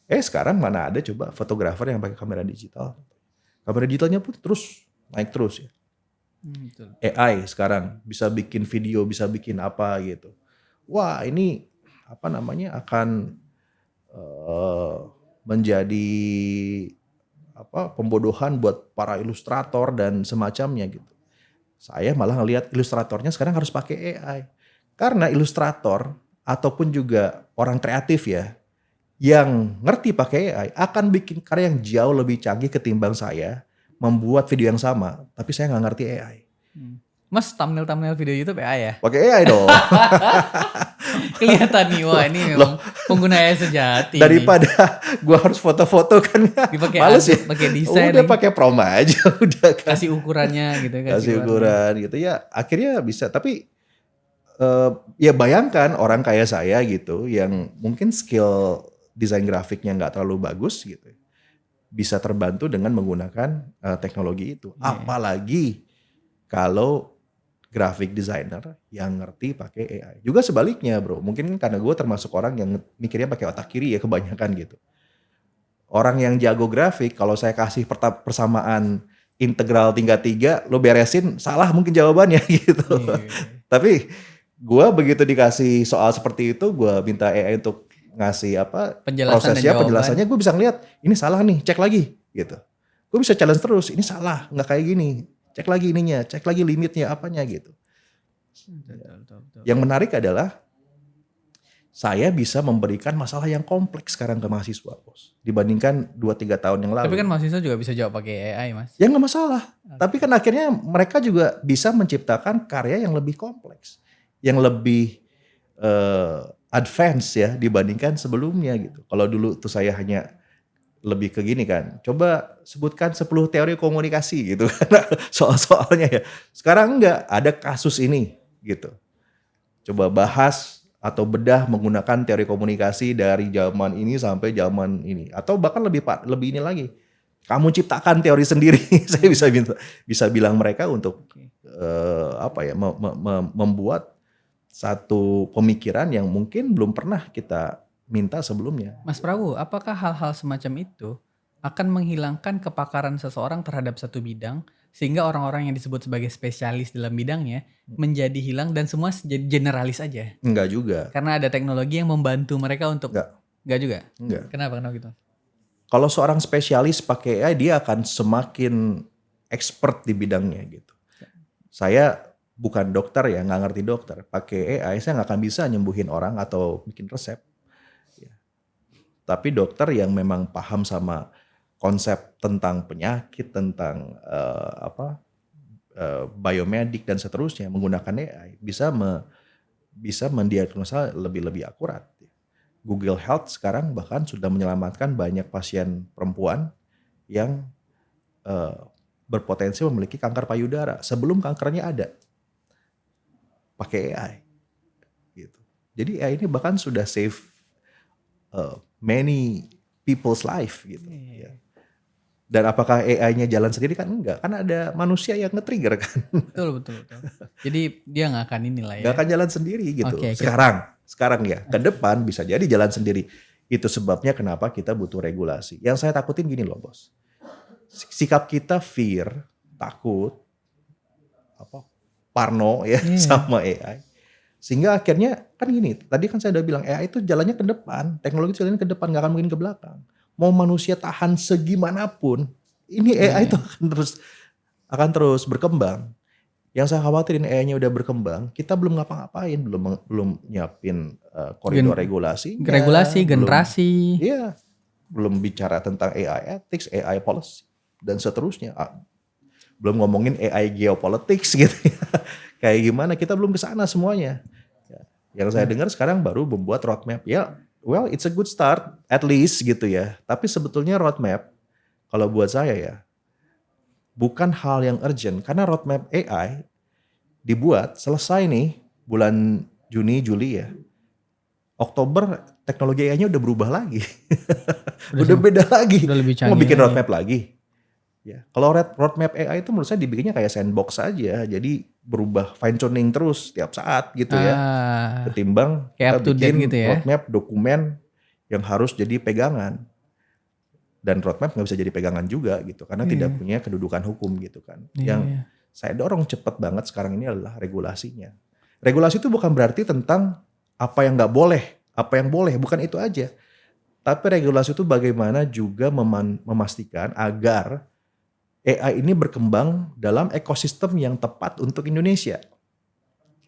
Speaker 1: Sekarang mana ada coba fotografer yang pakai kamera digital. Kamera digitalnya pun terus naik terus ya. AI sekarang bisa bikin video, bisa bikin apa gitu. Wah, ini apa namanya akan menjadi pembodohan buat para ilustrator dan semacamnya gitu. Saya malah ngelihat ilustratornya sekarang harus pakai AI. Karena ilustrator ataupun juga orang kreatif ya, yang ngerti pakai AI akan bikin karya yang jauh lebih canggih ketimbang saya membuat video yang sama, tapi saya nggak ngerti AI.
Speaker 2: Mas thumbnail video YouTube AI ya?
Speaker 1: Pakai AI dong.
Speaker 2: Kelihatan nih, wah ini memang pengguna AI sejati.
Speaker 1: Daripada gua harus foto-foto kan males ya.
Speaker 2: Pakai desain.
Speaker 1: Udah pakai prom aja udah kan.
Speaker 2: Kasih ukurannya gitu kan.
Speaker 1: Kasih ukuran gitu ya. Akhirnya bisa, tapi ya bayangkan orang kayak saya gitu yang mungkin skill desain grafiknya nggak terlalu bagus gitu. Bisa terbantu dengan menggunakan teknologi itu. Apalagi kalau graphic designer yang ngerti pakai AI. Juga sebaliknya bro, mungkin karena gue termasuk orang yang mikirnya pakai otak kiri ya kebanyakan gitu. Orang yang jago grafik, kalau saya kasih persamaan integral tingkat 3, lo beresin, salah mungkin jawabannya gitu. Tapi gue begitu dikasih soal seperti itu, gue minta AI untuk ngasih prosesnya, penjelasannya, gue bisa ngeliat, ini salah nih, cek lagi gitu. Gue bisa challenge terus, ini salah, nggak kayak gini. Cek lagi ininya, cek lagi limitnya apanya gitu. Yang menarik adalah saya bisa memberikan masalah yang kompleks sekarang ke mahasiswa, Bos. Dibandingkan 2-3 tahun yang
Speaker 2: Tapi
Speaker 1: lalu.
Speaker 2: kan mahasiswa juga bisa jawab pakai AI, Mas.
Speaker 1: Ya nggak masalah. Tapi kan akhirnya mereka juga bisa menciptakan karya yang lebih kompleks. Yang lebih advance ya dibandingkan sebelumnya gitu. Kalau dulu tuh saya hanya lebih ke gini kan, coba sebutkan 10 teori komunikasi gitu kan soal-soalnya ya. Sekarang enggak, ada kasus ini gitu. Coba bahas atau bedah menggunakan teori komunikasi dari zaman ini sampai zaman ini. Atau bahkan lebih ini lagi. Kamu ciptakan teori sendiri. Saya bisa bilang mereka untuk membuat satu pemikiran yang mungkin belum pernah kita minta sebelumnya.
Speaker 2: Mas Prabu, apakah hal-hal semacam itu akan menghilangkan kepakaran seseorang terhadap satu bidang sehingga orang-orang yang disebut sebagai spesialis dalam bidangnya menjadi hilang dan semua jadi generalis aja?
Speaker 1: Enggak juga.
Speaker 2: Karena ada teknologi yang membantu mereka untuk enggak juga?
Speaker 1: Enggak.
Speaker 2: Kenapa gitu?
Speaker 1: Kalau seorang spesialis pakai AI, dia akan semakin expert di bidangnya gitu. Saya bukan dokter ya, nggak ngerti dokter. Pakai AI saya nggak akan bisa nyembuhin orang atau bikin resep. Tapi dokter yang memang paham sama konsep tentang penyakit, tentang biomedik dan seterusnya menggunakan AI bisa mendiagnosa lebih akurat. Google Health sekarang bahkan sudah menyelamatkan banyak pasien perempuan yang berpotensi memiliki kanker payudara sebelum kankernya ada. Pakai AI. Gitu. Jadi AI ini bahkan sudah save many people's life gitu. Ya. Dan apakah AI-nya jalan sendiri kan enggak, kan ada manusia yang nge-trigger kan.
Speaker 2: Betul. Jadi dia nggak akan inilah ya.
Speaker 1: Nggak akan jalan sendiri gitu.
Speaker 2: Oke,
Speaker 1: sekarang ya, ke depan bisa jadi jalan sendiri. Itu sebabnya kenapa kita butuh regulasi. Yang saya takutin gini loh, Bos. Sikap kita fear, takut, parno ya sama AI. Sehingga akhirnya kan gini, tadi kan saya udah bilang AI itu jalannya ke depan, teknologi itu jalannya ke depan, gak akan mungkin ke belakang. Mau manusia tahan segimanapun, ini AI itu akan terus berkembang. Yang saya khawatirin AI-nya udah berkembang, kita belum ngapa-ngapain, belum nyiapin koridor regulasi,
Speaker 2: generasi.
Speaker 1: Iya, belum bicara tentang AI ethics, AI policy dan seterusnya. Belum ngomongin AI geopolitics gitu ya. Kayak gimana, kita belum ke sana semuanya. Yang saya dengar sekarang baru membuat roadmap. Ya, well it's a good start, at least gitu ya. Tapi sebetulnya roadmap, kalau buat saya ya, bukan hal yang urgent. Karena roadmap AI dibuat, selesai nih bulan Juni, Juli ya. Oktober teknologi AI-nya udah berubah lagi. Udah beda lagi.
Speaker 2: Udah lebih canggih.
Speaker 1: Mau bikin roadmap lagi. Ya, kalau roadmap AI itu menurut saya dibikinnya kayak sandbox saja, jadi berubah fine tuning terus tiap saat gitu ya. Ketimbang kita bikin gitu ya. Roadmap dokumen yang harus jadi pegangan. Dan roadmap nggak bisa jadi pegangan juga gitu, karena tidak punya kedudukan hukum gitu kan. Yang saya dorong cepet banget sekarang ini adalah regulasinya. Regulasi itu bukan berarti tentang apa yang nggak boleh, apa yang boleh, bukan itu aja. Tapi regulasi itu bagaimana juga memastikan agar AI ini berkembang dalam ekosistem yang tepat untuk Indonesia.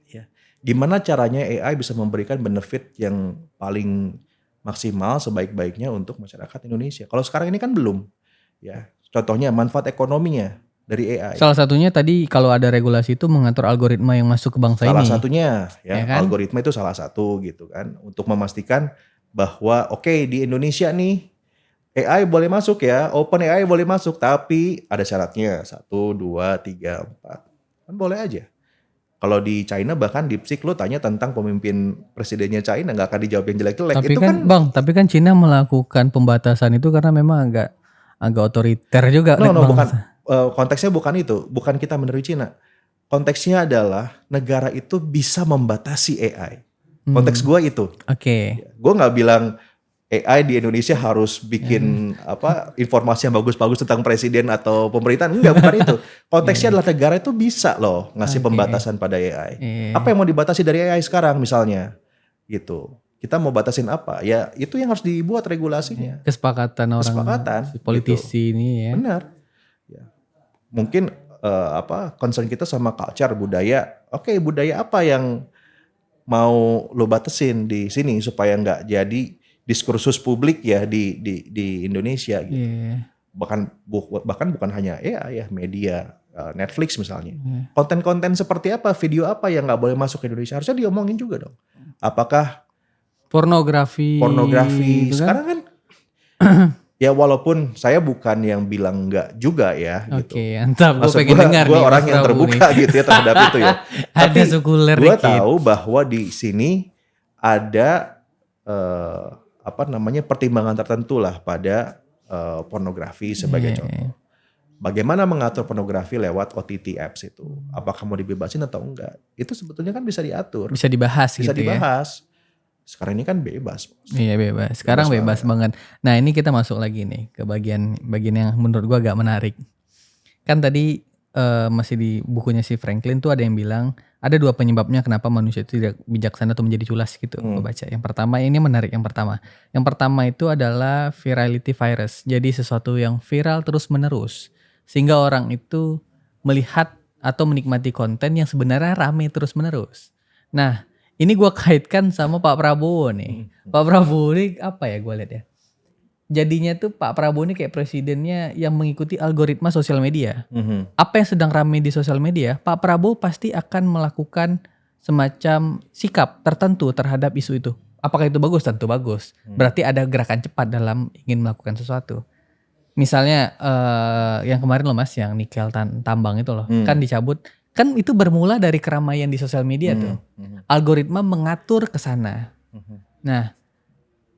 Speaker 1: Ya. Gimana caranya AI bisa memberikan benefit yang paling maksimal sebaik-baiknya untuk masyarakat Indonesia. Kalau sekarang ini kan belum. Ya. Contohnya manfaat ekonominya dari AI.
Speaker 2: Salah satunya tadi kalau ada regulasi itu mengatur algoritma yang masuk ke bangsa
Speaker 1: ini. Salah satunya ya kan? Algoritma itu salah satu gitu kan. Untuk memastikan bahwa oke, di Indonesia nih AI boleh masuk ya, Open AI boleh masuk, tapi ada syaratnya 1, 2, 3, 4. Kan boleh aja. Kalau di China bahkan DeepSeek lo tanya tentang pemimpin presidennya China nggak akan dijawab yang jelek-jelek.
Speaker 2: Tapi itu kan Bang, tapi kan China melakukan pembatasan itu karena memang agak otoriter juga.
Speaker 1: Bukan. Konteksnya bukan itu, bukan kita meniru China. Konteksnya adalah negara itu bisa membatasi AI. Konteks gue itu.
Speaker 2: Oke.
Speaker 1: Gue nggak bilang AI di Indonesia harus bikin informasi yang bagus-bagus tentang presiden atau pemerintahan. Enggak, bukan itu. Konteksnya adalah negara itu bisa loh ngasih pembatasan pada AI. Apa yang mau dibatasi dari AI sekarang misalnya? Gitu. Kita mau batasin apa? Ya itu yang harus dibuat regulasinya.
Speaker 2: Kesepakatan orang politisi gitu. Ini ya.
Speaker 1: Benar. Ya. Mungkin concern kita sama culture, budaya. Oke, budaya apa yang mau lo batasin di sini supaya nggak jadi diskursus publik ya di Indonesia gitu.
Speaker 2: Iya.
Speaker 1: Bahkan bukan hanya AI ya, media Netflix misalnya. Konten-konten seperti apa, video apa yang nggak boleh masuk ke Indonesia harusnya diomongin juga dong. Apakah
Speaker 2: Pornografi
Speaker 1: pornografi
Speaker 2: gitu kan.
Speaker 1: sekarang kan ya walaupun saya bukan yang bilang enggak juga ya gitu.
Speaker 2: Oke, mantap. Gue
Speaker 1: Maksud
Speaker 2: pengen dengar
Speaker 1: gue
Speaker 2: nih
Speaker 1: orang
Speaker 2: Mas
Speaker 1: yang
Speaker 2: Prabu
Speaker 1: terbuka
Speaker 2: nih.
Speaker 1: gitu ya terhadap itu ya.
Speaker 2: Ada
Speaker 1: Tapi
Speaker 2: sekuler
Speaker 1: gue
Speaker 2: dikit.
Speaker 1: tahu bahwa di sini ada pertimbangan tertentu lah pada pornografi sebagai
Speaker 2: Iya.
Speaker 1: contoh. Bagaimana mengatur pornografi lewat OTT apps itu? Apakah mau dibebasin atau enggak? Itu sebetulnya kan bisa diatur,
Speaker 2: Bisa dibahas
Speaker 1: bisa
Speaker 2: gitu ya.
Speaker 1: dibahas. Sekarang ini kan bebas.
Speaker 2: Iya bebas. Sekarang bebas banget. Nah ini kita masuk lagi nih ke bagian yang menurut gua agak menarik. Kan tadi masih di bukunya si Franklin tuh ada yang bilang ada 2 penyebabnya kenapa manusia itu tidak bijaksana atau menjadi culas gitu. Gua baca. Yang pertama ini menarik yang pertama. Yang pertama itu adalah virality virus. Jadi sesuatu yang viral terus menerus sehingga orang itu melihat atau menikmati konten yang sebenarnya rame terus menerus. Nah ini gue kaitkan sama Pak Prabowo nih. Pak Prabowo ini apa ya gue lihat ya. Jadinya tuh Pak Prabowo ini kayak presidennya yang mengikuti algoritma sosial media. Apa yang sedang ramai di sosial media, Pak Prabowo pasti akan melakukan semacam sikap tertentu terhadap isu itu. Apakah itu bagus? Tentu bagus. Berarti ada gerakan cepat dalam ingin melakukan sesuatu. Misalnya yang kemarin loh Mas, yang nikel tambang itu loh, kan dicabut. Kan itu bermula dari keramaian di sosial media tuh. Algoritma mengatur ke sana. Nah,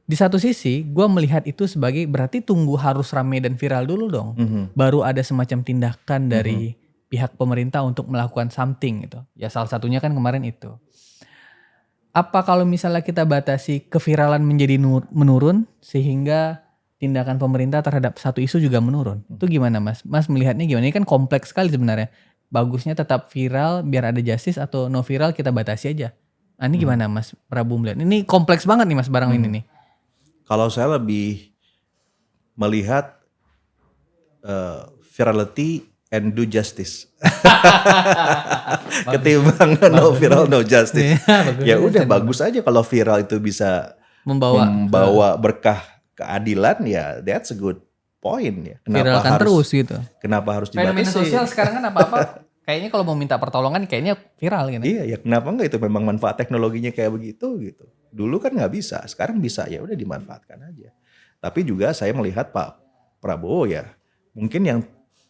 Speaker 2: di satu sisi gue melihat itu sebagai berarti tunggu harus ramai dan viral dulu dong. Baru ada semacam tindakan dari pihak pemerintah untuk melakukan something gitu. Ya salah satunya kan kemarin itu. Apa kalau misalnya kita batasi keviralan menjadi menurun sehingga tindakan pemerintah terhadap satu isu juga menurun? Itu gimana Mas? Mas melihatnya gimana? Ini kan kompleks sekali sebenarnya. Bagusnya tetap viral biar ada justice atau no viral kita batasi aja. Nah, ini gimana Mas Prabu melihat? Ini kompleks banget nih Mas barang ini nih.
Speaker 1: Kalau saya lebih melihat virality and do justice. Ketimbang no viral no justice. Ya udah bagus aja kalau viral itu bisa membawa berkah keadilan ya, that's a good point ya.
Speaker 2: Viralkan terus gitu.
Speaker 1: Kenapa harus dibatasi?
Speaker 2: Fenomena sosial sekarang kan apa-apa kayaknya kalau mau minta pertolongan kayaknya viral gitu.
Speaker 1: Iya ya, kenapa enggak, itu memang manfaat teknologinya kayak begitu gitu. Dulu kan nggak bisa, sekarang bisa, ya udah dimanfaatkan aja. Tapi juga saya melihat Pak Prabowo ya, mungkin yang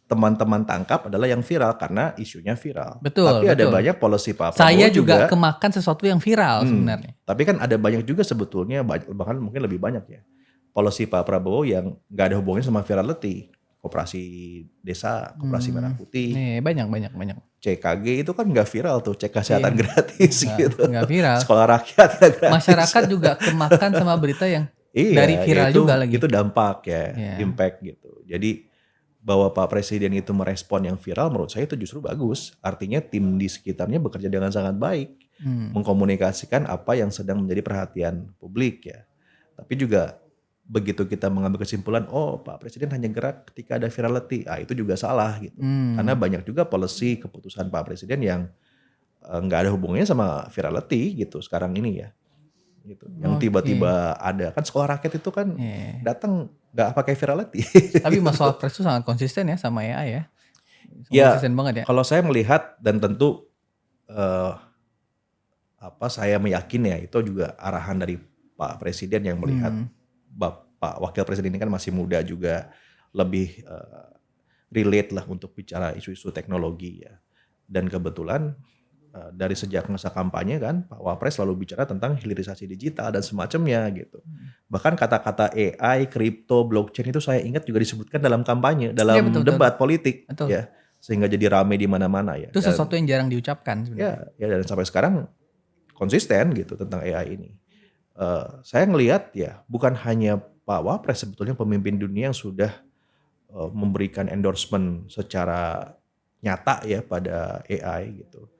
Speaker 1: teman-teman tangkap adalah yang viral karena isunya viral.
Speaker 2: Betul.
Speaker 1: Tapi ada banyak policy Pak Prabowo
Speaker 2: saya juga kemakan sesuatu yang viral sebenarnya.
Speaker 1: Tapi kan ada banyak juga sebetulnya, bahkan mungkin lebih banyak ya, policy Pak Prabowo yang nggak ada hubungannya sama virality. Koperasi desa, koperasi merah putih.
Speaker 2: Nih, banyak.
Speaker 1: CKG itu kan nggak viral tuh, cek kesehatan gratis gitu.
Speaker 2: Nggak viral.
Speaker 1: Sekolah rakyat ya gratis.
Speaker 2: Masyarakat juga kemakan sama berita yang dari viral juga lagi.
Speaker 1: Itu dampak ya, impact gitu. Jadi bahwa Pak Presiden itu merespon yang viral menurut saya itu justru bagus. Artinya tim di sekitarnya bekerja dengan sangat baik. Mengkomunikasikan apa yang sedang menjadi perhatian publik ya. Tapi juga begitu kita mengambil kesimpulan, oh Pak Presiden hanya gerak ketika ada virality, itu juga salah gitu. Karena banyak juga policy keputusan Pak Presiden yang nggak ada hubungannya sama virality gitu sekarang ini ya. Gitu. Yang tiba-tiba ada, kan sekolah rakyat itu kan datang nggak pakai virality.
Speaker 2: Tapi Mas Wapres itu sangat konsisten ya sama AI ya. Konsisten banget ya.
Speaker 1: Kalau saya melihat dan tentu saya meyakini ya itu juga arahan dari Pak Presiden yang melihat Pak Wakil Presiden ini kan masih muda juga, lebih relate lah untuk bicara isu-isu teknologi ya. Dan kebetulan dari sejak masa kampanye kan Pak Wapres selalu bicara tentang hilirisasi digital dan semacamnya gitu. Bahkan kata-kata AI, kripto, blockchain itu saya ingat juga disebutkan dalam kampanye, dalam debat politik ya. Sehingga jadi rame di mana-mana ya.
Speaker 2: Itu sesuatu yang jarang diucapkan sebenarnya.
Speaker 1: Ya dan sampai sekarang konsisten gitu tentang AI ini. Saya ngelihat ya bukan hanya Pak Wapres sebetulnya pemimpin dunia yang sudah memberikan endorsement secara nyata ya pada AI gitu.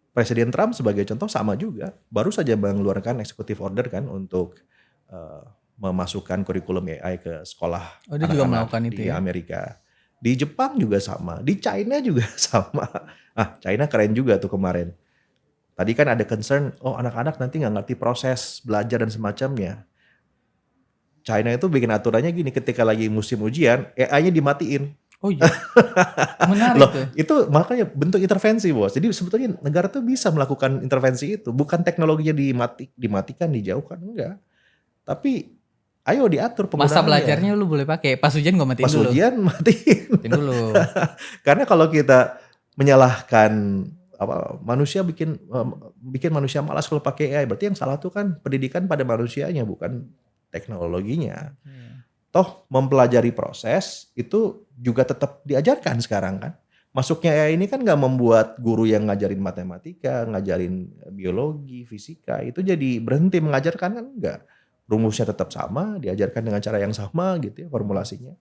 Speaker 1: Presiden Trump sebagai contoh sama juga, baru saja mengeluarkan executive order kan untuk memasukkan kurikulum AI ke sekolah
Speaker 2: dia juga melakukan
Speaker 1: di Amerika. Di Jepang juga sama, di China juga sama. China keren juga tuh kemarin. Tadi kan ada concern, oh anak-anak nanti nggak ngerti proses belajar dan semacamnya. China itu bikin aturannya gini, ketika lagi musim ujian, AI-nya dimatiin.
Speaker 2: Oh iya, menarik
Speaker 1: Loh,
Speaker 2: tuh.
Speaker 1: itu makanya bentuk intervensi, Bos. Jadi sebetulnya negara tuh bisa melakukan intervensi itu, bukan teknologinya dimatikan, dijauhkan, enggak. Tapi ayo diatur
Speaker 2: Masa belajarnya
Speaker 1: penggunaannya.
Speaker 2: lu boleh pakai, pas ujian gua matiin
Speaker 1: Pas
Speaker 2: dulu.
Speaker 1: ujian matiin.
Speaker 2: Matiin dulu.
Speaker 1: Karena kalau kita menyalahkan manusia bikin manusia malas kalau pakai AI, berarti yang salah tuh kan pendidikan pada manusianya, bukan teknologinya. Toh mempelajari proses itu juga tetap diajarkan sekarang kan. Masuknya AI ini kan nggak membuat guru yang ngajarin matematika, ngajarin biologi, fisika itu jadi berhenti mengajarkan, kan enggak. Rumusnya tetap sama, diajarkan dengan cara yang sama gitu ya formulasinya.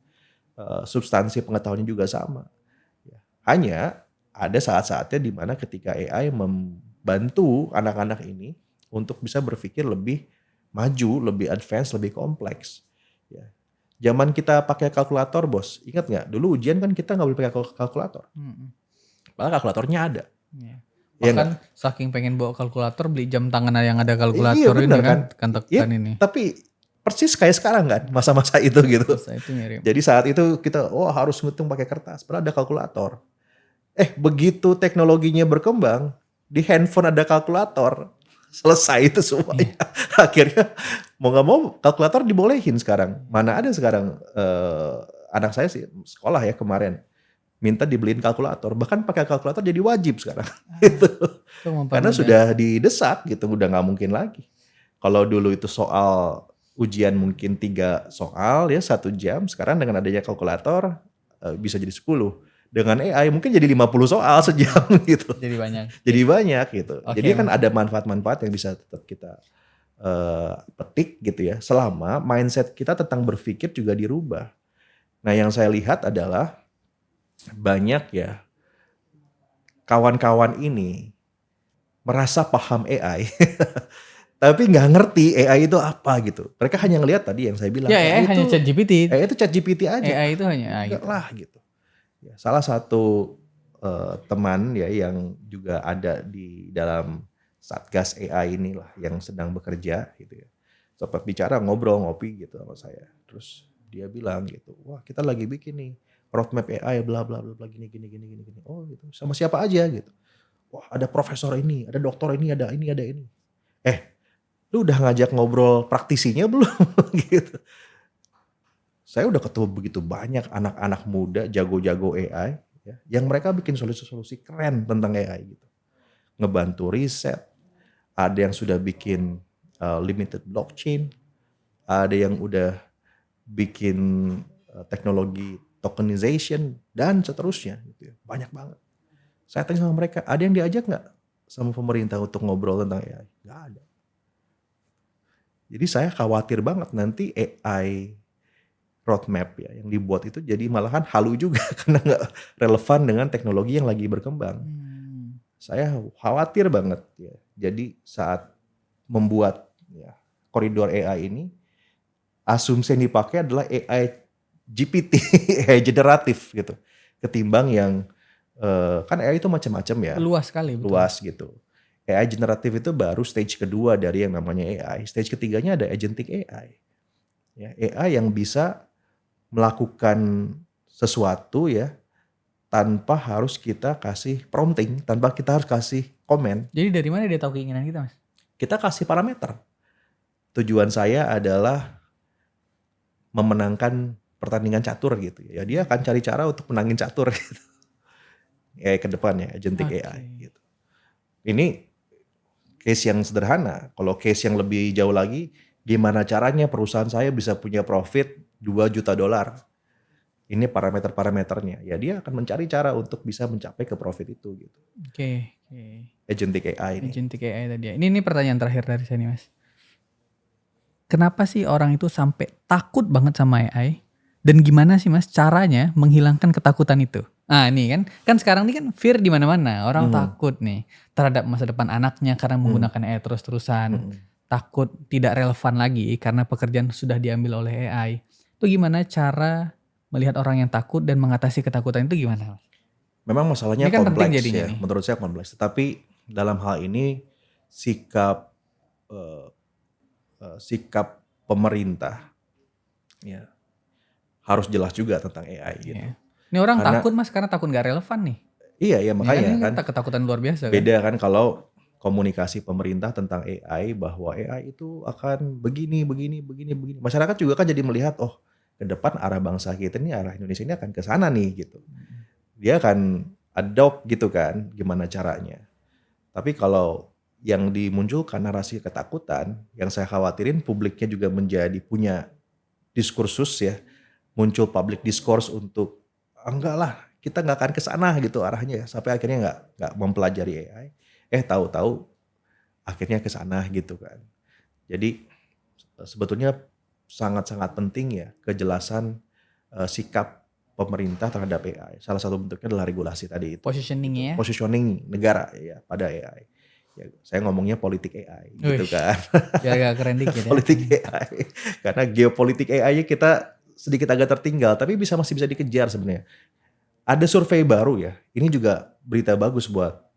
Speaker 1: Substansi pengetahuannya juga sama. Ya. Hanya ada saat-saatnya di mana ketika AI membantu anak-anak ini untuk bisa berpikir lebih maju, lebih advance, lebih kompleks. Ya. Zaman kita pakai kalkulator, Bos. Ingat nggak? Dulu ujian kan kita nggak boleh pakai kalkulator. Padahal kalkulatornya ada.
Speaker 2: Iya.
Speaker 1: Ya
Speaker 2: Bahkan
Speaker 1: nggak?
Speaker 2: saking pengen bawa kalkulator, beli jam tangan yang ada
Speaker 1: Iya
Speaker 2: kalkulator ini
Speaker 1: benar
Speaker 2: kan,
Speaker 1: kan?
Speaker 2: tekan
Speaker 1: Iya,
Speaker 2: ini.
Speaker 1: tapi persis kayak sekarang kan masa-masa itu gitu.
Speaker 2: Terus itu mirip.
Speaker 1: Jadi saat itu kita harus ngitung pakai kertas, padahal ada kalkulator. Begitu teknologinya berkembang, di handphone ada kalkulator, selesai itu semuanya. Akhirnya mau nggak mau kalkulator dibolehin sekarang. Mana ada sekarang anak saya sih sekolah ya kemarin minta dibeliin kalkulator, bahkan pakai kalkulator jadi wajib sekarang. Gitu.
Speaker 2: Itu
Speaker 1: Karena
Speaker 2: mempermudah.
Speaker 1: sudah didesak gitu, udah nggak mungkin lagi. Kalau dulu itu soal ujian mungkin 3 soal ya 1 jam, sekarang dengan adanya kalkulator bisa jadi 10. Dengan AI mungkin jadi 50 soal sejam gitu.
Speaker 2: Jadi banyak.
Speaker 1: Jadi banyak gitu.
Speaker 2: Oke,
Speaker 1: Jadi kan
Speaker 2: Mas.
Speaker 1: ada manfaat-manfaat yang bisa tetap kita petik gitu ya. Selama mindset kita tentang berpikir juga dirubah. Nah yang saya lihat adalah banyak ya kawan-kawan ini merasa paham AI. Tapi nggak ngerti AI itu apa gitu. Mereka hanya ngelihat tadi yang saya bilang.
Speaker 2: Ya, AI hanya ChatGPT.
Speaker 1: AI itu ChatGPT aja.
Speaker 2: AI itu hanya
Speaker 1: Enggak
Speaker 2: gitu.
Speaker 1: lah gitu. Ya, salah satu teman ya yang juga ada di dalam Satgas AI inilah yang sedang bekerja gitu ya. Sempat bicara ngobrol ngopi gitu sama saya. Terus dia bilang gitu, wah kita lagi bikin nih roadmap AI bla bla bla gini. Oh gitu. Sama siapa aja gitu. Wah ada profesor ini, ada dokter ini, ada ini, ada ini. Lu udah ngajak ngobrol praktisinya belum? Gitu. Saya udah ketemu begitu banyak anak-anak muda jago-jago AI ya, yang mereka bikin solusi-solusi keren tentang AI gitu. Ngebantu riset, ada yang sudah bikin limited blockchain, ada yang udah bikin teknologi tokenization dan seterusnya gitu ya. Banyak banget. Saya tanya sama mereka, ada yang diajak nggak sama pemerintah untuk ngobrol tentang AI? Nggak ada. Jadi saya khawatir banget nanti AI roadmap ya yang dibuat itu jadi malahan halu juga karena nggak relevan dengan teknologi yang lagi berkembang. Saya khawatir banget ya. Jadi saat membuat ya, koridor AI ini, asumsi yang dipakai adalah AI GPT, AI generatif gitu. Ketimbang yang kan AI itu macam-macam ya.
Speaker 2: Luas sekali. Betul.
Speaker 1: Luas gitu. AI generatif itu baru stage kedua dari yang namanya AI. Stage ketiganya ada agentic AI. Ya, AI yang bisa melakukan sesuatu ya tanpa harus kita kasih prompting, tanpa kita harus kasih komen.
Speaker 2: Jadi dari mana dia tahu keinginan kita, Mas?
Speaker 1: Kita kasih parameter. Tujuan saya adalah memenangkan pertandingan catur gitu ya. Dia akan cari cara untuk menangin catur gitu. Ya ke depan ya agentic AI gitu. Ini case yang sederhana. Kalau case yang lebih jauh lagi, gimana caranya perusahaan saya bisa punya profit $2 juta. Ini parameter-parameternya. Ya dia akan mencari cara untuk bisa mencapai ke profit itu gitu.
Speaker 2: Oke.
Speaker 1: Agentic AI ini.
Speaker 2: Agentic AI tadi ya. Ini pertanyaan terakhir dari saya nih, Mas. Kenapa sih orang itu sampai takut banget sama AI? Dan gimana sih, Mas, caranya menghilangkan ketakutan itu? Nah, ini kan sekarang ini kan fear di mana-mana. Orang takut nih terhadap masa depan anaknya karena menggunakan AI terus-terusan. Takut tidak relevan lagi karena pekerjaan sudah diambil oleh AI. Itu gimana cara melihat orang yang takut dan mengatasi ketakutan itu gimana, Mas?
Speaker 1: Memang masalahnya
Speaker 2: Ini kan penting
Speaker 1: kompleks
Speaker 2: jadinya
Speaker 1: ya.
Speaker 2: nih.
Speaker 1: Menurut saya kompleks. Tetapi dalam hal ini sikap sikap pemerintah ya harus jelas juga tentang AI gitu.
Speaker 2: Iya. Ini orang
Speaker 1: Karena
Speaker 2: takut Mas karena takut gak relevan nih.
Speaker 1: iya
Speaker 2: Ya kan
Speaker 1: makanya
Speaker 2: ini
Speaker 1: kan
Speaker 2: kan ketakutan luar biasa kan.
Speaker 1: beda kan kalau komunikasi pemerintah tentang AI bahwa AI itu akan begini. Masyarakat juga kan jadi melihat oh ke depan arah bangsa kita ini arah Indonesia ini akan ke sana nih gitu. Dia akan adopt gitu kan gimana caranya. Tapi kalau yang dimunculkan narasi ketakutan, yang saya khawatirin publiknya juga menjadi punya diskursus ya, muncul public discourse untuk enggak lah kita nggak akan ke sana gitu arahnya ya, sampai akhirnya nggak mempelajari AI, tahu-tahu akhirnya ke sana gitu kan. Jadi sebetulnya sangat-sangat penting ya kejelasan sikap pemerintah terhadap AI. Salah satu bentuknya adalah regulasi tadi itu.
Speaker 2: Positioningnya ya.
Speaker 1: Positioning negara ya pada AI. Ya, saya ngomongnya politik AI gitu
Speaker 2: Wih,
Speaker 1: kan.
Speaker 2: biar gak keren dikit ya.
Speaker 1: Politik AI. Karena geopolitik AI-nya kita sedikit agak tertinggal, tapi masih bisa dikejar sebenarnya. Ada survei baru ya. Ini juga berita bagus buat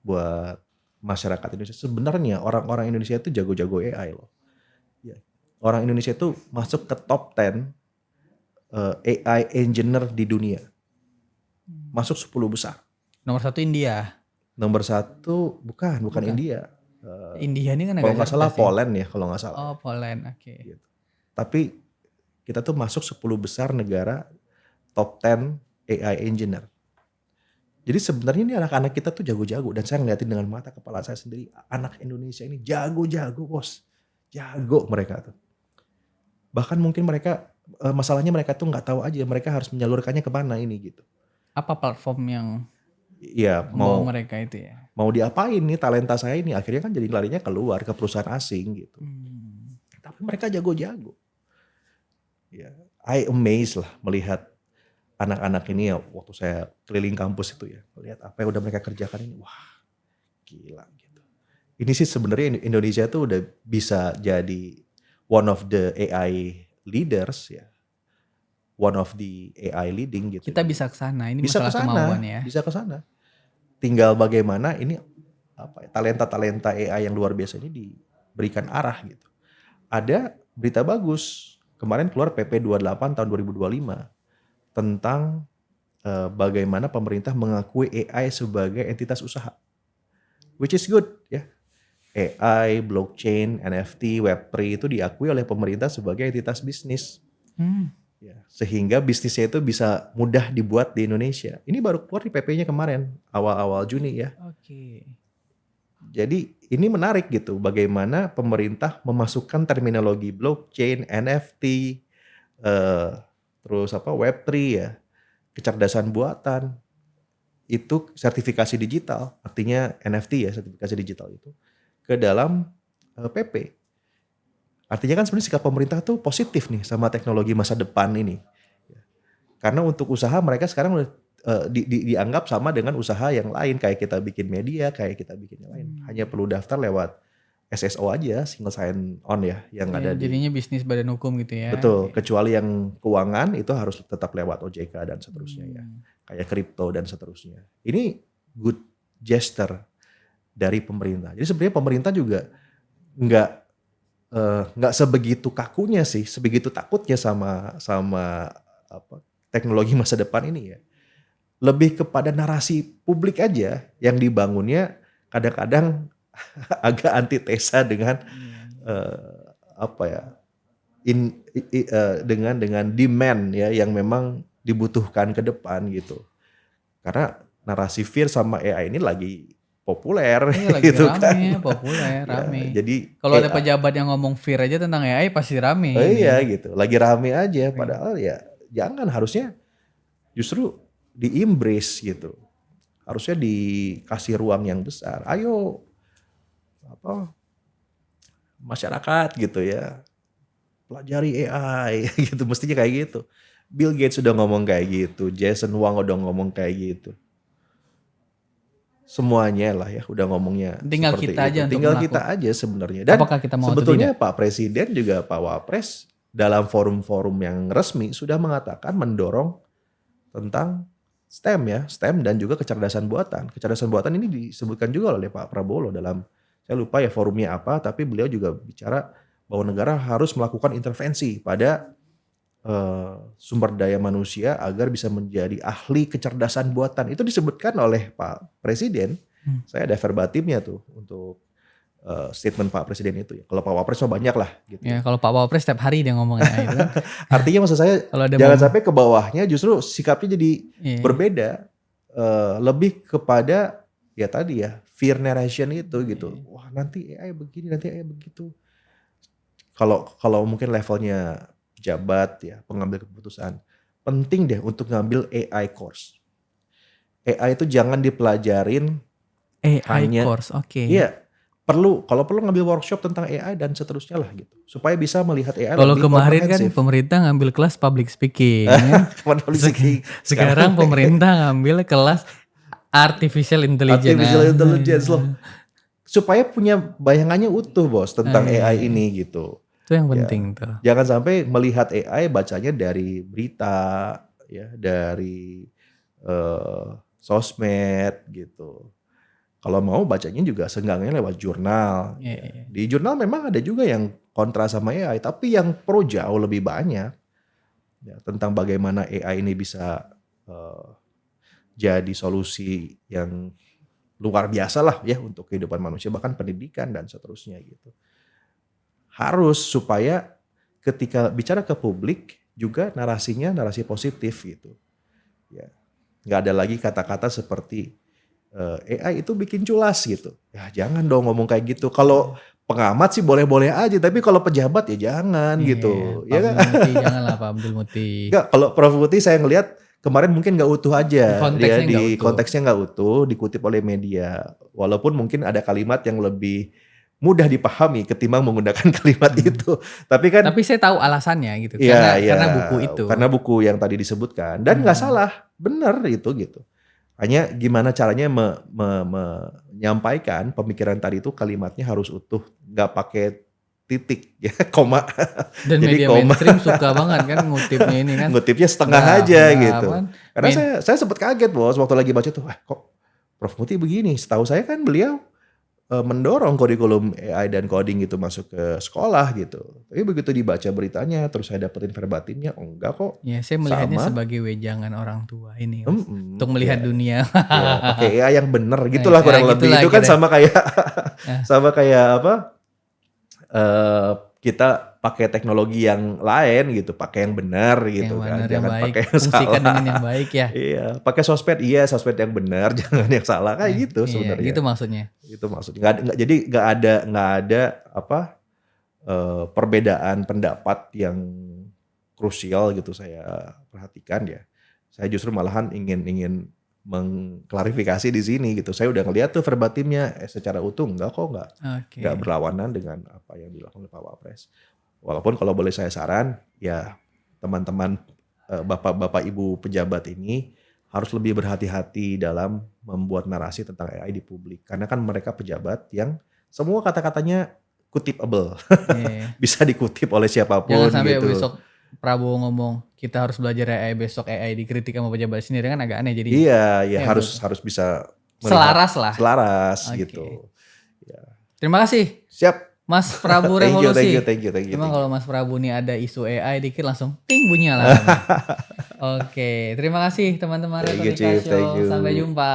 Speaker 1: masyarakat Indonesia. Sebenarnya orang-orang Indonesia itu jago-jago AI loh. Ya. Orang Indonesia itu masuk ke top 10 AI engineer di dunia. Masuk 10 besar.
Speaker 2: Nomor 1 India.
Speaker 1: Nomor 1 bukan India.
Speaker 2: India ini kan
Speaker 1: Kalau
Speaker 2: agak
Speaker 1: nggak salah
Speaker 2: cerdas ya.
Speaker 1: Poland ya kalau nggak salah.
Speaker 2: Oh Poland, oke.
Speaker 1: Gitu. Tapi kita tuh masuk 10 besar negara top 10 AI engineer. Jadi sebenarnya ini anak-anak kita tuh jago-jago dan saya ngeliatin dengan mata kepala saya sendiri anak Indonesia ini jago-jago bos, jago mereka tuh. Bahkan mungkin mereka masalahnya mereka tuh nggak tahu aja mereka harus menyalurkannya kemana ini gitu.
Speaker 2: Apa platform yang
Speaker 1: Iya
Speaker 2: membawa mereka itu ya?
Speaker 1: mau diapain nih talenta saya ini akhirnya kan jadi larinya keluar ke perusahaan asing gitu. Tapi mereka jago-jago. Ya, I amazed lah melihat anak-anak ini ya waktu saya keliling kampus itu ya, lihat apa yang udah mereka kerjakan ini, wah gila gitu. Ini sih sebenarnya Indonesia tuh udah bisa jadi one of the AI leaders ya, one of the AI leading gitu.
Speaker 2: Kita bisa ke sana, ini
Speaker 1: Bisa
Speaker 2: masalah kemauan ya.
Speaker 1: Bisa ke sana. Tinggal bagaimana ini talenta-talenta AI yang luar biasa ini diberikan arah gitu. Ada berita bagus, kemarin keluar PP 28 tahun 2025 tentang bagaimana pemerintah mengakui AI sebagai entitas usaha. Which is good ya. AI, blockchain, NFT, Web3 itu diakui oleh pemerintah sebagai entitas bisnis. Ya, sehingga bisnisnya itu bisa mudah dibuat di Indonesia. Ini baru keluar di PP-nya kemarin, awal-awal Juni ya.
Speaker 2: Oke.
Speaker 1: Jadi ini menarik gitu, bagaimana pemerintah memasukkan terminologi blockchain, NFT, terus Web3 ya, kecerdasan buatan, itu sertifikasi digital, artinya NFT ya, sertifikasi digital itu, ke dalam PP. Artinya kan sebenarnya sikap pemerintah tuh positif nih sama teknologi masa depan ini. Karena untuk usaha mereka sekarang udah dianggap sama dengan usaha yang lain, kayak kita bikin media, kayak kita bikin yang lain. Hanya perlu daftar lewat SSO aja, single sign on ya, yang ada di.
Speaker 2: Jadinya bisnis badan hukum gitu ya.
Speaker 1: Betul, kecuali yang keuangan itu harus tetap lewat OJK dan seterusnya ya. Kayak kripto dan seterusnya. Ini good gesture dari pemerintah. Jadi sebenarnya pemerintah juga nggak sebegitu kakunya sih, sebegitu takutnya sama teknologi masa depan ini ya. Lebih kepada narasi publik aja yang dibangunnya kadang-kadang agak antitesa dengan dengan demand ya yang memang dibutuhkan ke depan gitu. Karena narasi fear sama AI ini lagi populer
Speaker 2: lagi
Speaker 1: gitu
Speaker 2: rame,
Speaker 1: kan.
Speaker 2: Populer, rame.
Speaker 1: Ya, jadi
Speaker 2: kalau ada pejabat yang ngomong fear aja tentang AI pasti rame.
Speaker 1: Iya gitu, lagi rame aja. Padahal ya jangan, harusnya justru di-embrace gitu. Harusnya dikasih ruang yang besar. Ayo masyarakat gitu ya, pelajari AI gitu, mestinya kayak gitu. Bill Gates udah ngomong kayak gitu, Jason Wang udah ngomong kayak gitu. Semuanya lah ya udah ngomongnya
Speaker 2: tinggal
Speaker 1: seperti
Speaker 2: kita
Speaker 1: itu.
Speaker 2: aja
Speaker 1: Tinggal kita aja sebenarnya. Dan
Speaker 2: apakah kita mau
Speaker 1: sebetulnya Pak Presiden juga Pak Wapres dalam forum-forum yang resmi sudah mengatakan mendorong tentang STEM ya, STEM dan juga kecerdasan buatan. Kecerdasan buatan ini disebutkan juga oleh Pak Prabowo loh dalam, saya lupa ya forumnya apa, tapi beliau juga bicara bahwa negara harus melakukan intervensi pada sumber daya manusia agar bisa menjadi ahli kecerdasan buatan. Itu disebutkan oleh Pak Presiden. Saya ada verbatimnya tuh untuk statement Pak Presiden itu ya. Kalau Pak Wapres mah banyak lah gitu.
Speaker 2: Ya kalau Pak Wapres setiap hari dia ngomongin itu kan.
Speaker 1: Artinya maksud saya
Speaker 2: Kalau ada
Speaker 1: jangan sampai ke bawahnya justru sikapnya jadi
Speaker 2: Iya.
Speaker 1: berbeda. Lebih kepada ya tadi ya fear narration itu gitu. Wah nanti AI begini, nanti AI begitu. Kalau mungkin levelnya pejabat ya, pengambil keputusan, penting deh untuk ngambil AI course. AI itu jangan dipelajarin
Speaker 2: AI
Speaker 1: hanya
Speaker 2: course, oke.
Speaker 1: iya, kalau perlu ngambil workshop tentang AI dan seterusnya lah gitu. Supaya bisa melihat AI
Speaker 2: Kalau
Speaker 1: lebih
Speaker 2: kemarin kan
Speaker 1: komprehensif.
Speaker 2: pemerintah ngambil kelas public speaking. kan?
Speaker 1: Kemana speaking.
Speaker 2: Sekarang pemerintah ngambil kelas artificial intelligence.
Speaker 1: Artificial
Speaker 2: Nah,
Speaker 1: intelligence loh. Supaya punya bayangannya utuh bos tentang AI
Speaker 2: iya.
Speaker 1: ini gitu.
Speaker 2: Itu yang
Speaker 1: Ya.
Speaker 2: penting tuh.
Speaker 1: Jangan sampai melihat AI bacanya dari berita, ya, dari sosmed gitu. Kalau mau bacanya juga seenggaknya lewat jurnal.
Speaker 2: Iya,
Speaker 1: Ya.
Speaker 2: iya.
Speaker 1: Di jurnal memang ada juga yang kontra sama AI, tapi yang pro jauh lebih banyak. Ya, tentang bagaimana AI ini bisa jadi solusi yang luar biasa lah ya untuk kehidupan manusia, bahkan pendidikan dan seterusnya gitu. Harus supaya ketika bicara ke publik juga narasinya narasi positif gitu. Ya, nggak ada lagi kata-kata seperti AI itu bikin culas gitu. Ya jangan dong ngomong kayak gitu. Kalau pengamat sih boleh-boleh aja, tapi kalau pejabat ya jangan gitu.
Speaker 2: Pak
Speaker 1: Ya kan?
Speaker 2: Abdul Muti, janganlah Pak Abdul Muti.
Speaker 1: Enggak, kalau Prof. Muti saya ngelihat kemarin mungkin nggak utuh aja.
Speaker 2: Konteksnya nggak utuh.
Speaker 1: Konteksnya nggak utuh, dikutip oleh media. Walaupun mungkin ada kalimat yang lebih mudah dipahami ketimbang menggunakan kalimat itu. Tapi kan
Speaker 2: Tapi saya tahu alasannya gitu.
Speaker 1: iya,
Speaker 2: Karena buku itu.
Speaker 1: karena buku yang tadi disebutkan dan nggak salah, benar itu gitu. Hanya gimana caranya menyampaikan pemikiran tadi itu kalimatnya harus utuh, nggak pakai titik ya, koma.
Speaker 2: Dan
Speaker 1: Jadi
Speaker 2: media
Speaker 1: koma.
Speaker 2: mainstream suka banget kan ngutipnya ini kan.
Speaker 1: Ngutipnya setengah
Speaker 2: Nah,
Speaker 1: aja
Speaker 2: nah,
Speaker 1: gitu.
Speaker 2: kan.
Speaker 1: Karena saya sempat kaget bos waktu lagi baca tuh, kok Prof. Muti begini. Setahu saya kan beliau mendorong kurikulum AI dan coding itu masuk ke sekolah gitu. Tapi begitu dibaca beritanya, terus saya dapetin verbatimnya, oh enggak kok.
Speaker 2: Ya saya melihatnya
Speaker 1: Sama.
Speaker 2: sebagai wejangan orang tua ini Mas.
Speaker 1: Mm-mm,
Speaker 2: Untuk melihat
Speaker 1: ya.
Speaker 2: dunia.
Speaker 1: Ya, pakai AI yang bener gitulah kurang lebih.
Speaker 2: gitulah
Speaker 1: Itu kan
Speaker 2: kira.
Speaker 1: sama kayak apa? Kita pakai teknologi yang lain gitu, pakai yang benar gitu
Speaker 2: Yang
Speaker 1: kan.
Speaker 2: benar, yang
Speaker 1: Jangan
Speaker 2: baik.
Speaker 1: pakai yang
Speaker 2: Fungsikan
Speaker 1: salah.
Speaker 2: dengan yang baik ya.
Speaker 1: Iya, pakai sosmed sosmed yang benar, jangan yang salah kayak gitu
Speaker 2: Iya,
Speaker 1: sebenarnya.
Speaker 2: gitu maksudnya.
Speaker 1: Itu maksudnya. Jadi nggak ada apa perbedaan pendapat yang krusial gitu saya perhatikan ya. Saya justru malahan ingin mengklarifikasi di sini gitu. Saya udah ngeliat tuh verbatimnya secara utuh nggak
Speaker 2: Oke.
Speaker 1: berlawanan dengan apa yang dilakukan oleh Pak Wapres. Walaupun kalau boleh saya saran ya teman-teman bapak-bapak ibu pejabat ini harus lebih berhati-hati dalam membuat narasi tentang AI di publik. Karena kan mereka pejabat yang semua kata-katanya kutipable.
Speaker 2: Iya.
Speaker 1: Bisa dikutip oleh siapapun
Speaker 2: Jangan sampai
Speaker 1: gitu.
Speaker 2: besok Prabowo ngomong kita harus belajar AI, besok AI dikritik sama pejabat sendiri kan agak aneh jadi.
Speaker 1: Iya,
Speaker 2: Ya,
Speaker 1: harus bisa
Speaker 2: selaras lah.
Speaker 1: Selaras
Speaker 2: Oke.
Speaker 1: gitu. Ya.
Speaker 2: Terima kasih
Speaker 1: Siap.
Speaker 2: Mas Prabu
Speaker 1: Thank you,
Speaker 2: Revolusi.
Speaker 1: thank you.
Speaker 2: Emang kalau Mas Prabu nih ada isu AI dikit langsung ting bunyi alarm. Oke, terima kasih teman-teman
Speaker 1: Thank you,
Speaker 2: Retorika
Speaker 1: Chief. Thank
Speaker 2: Show.
Speaker 1: you.
Speaker 2: Sampai jumpa.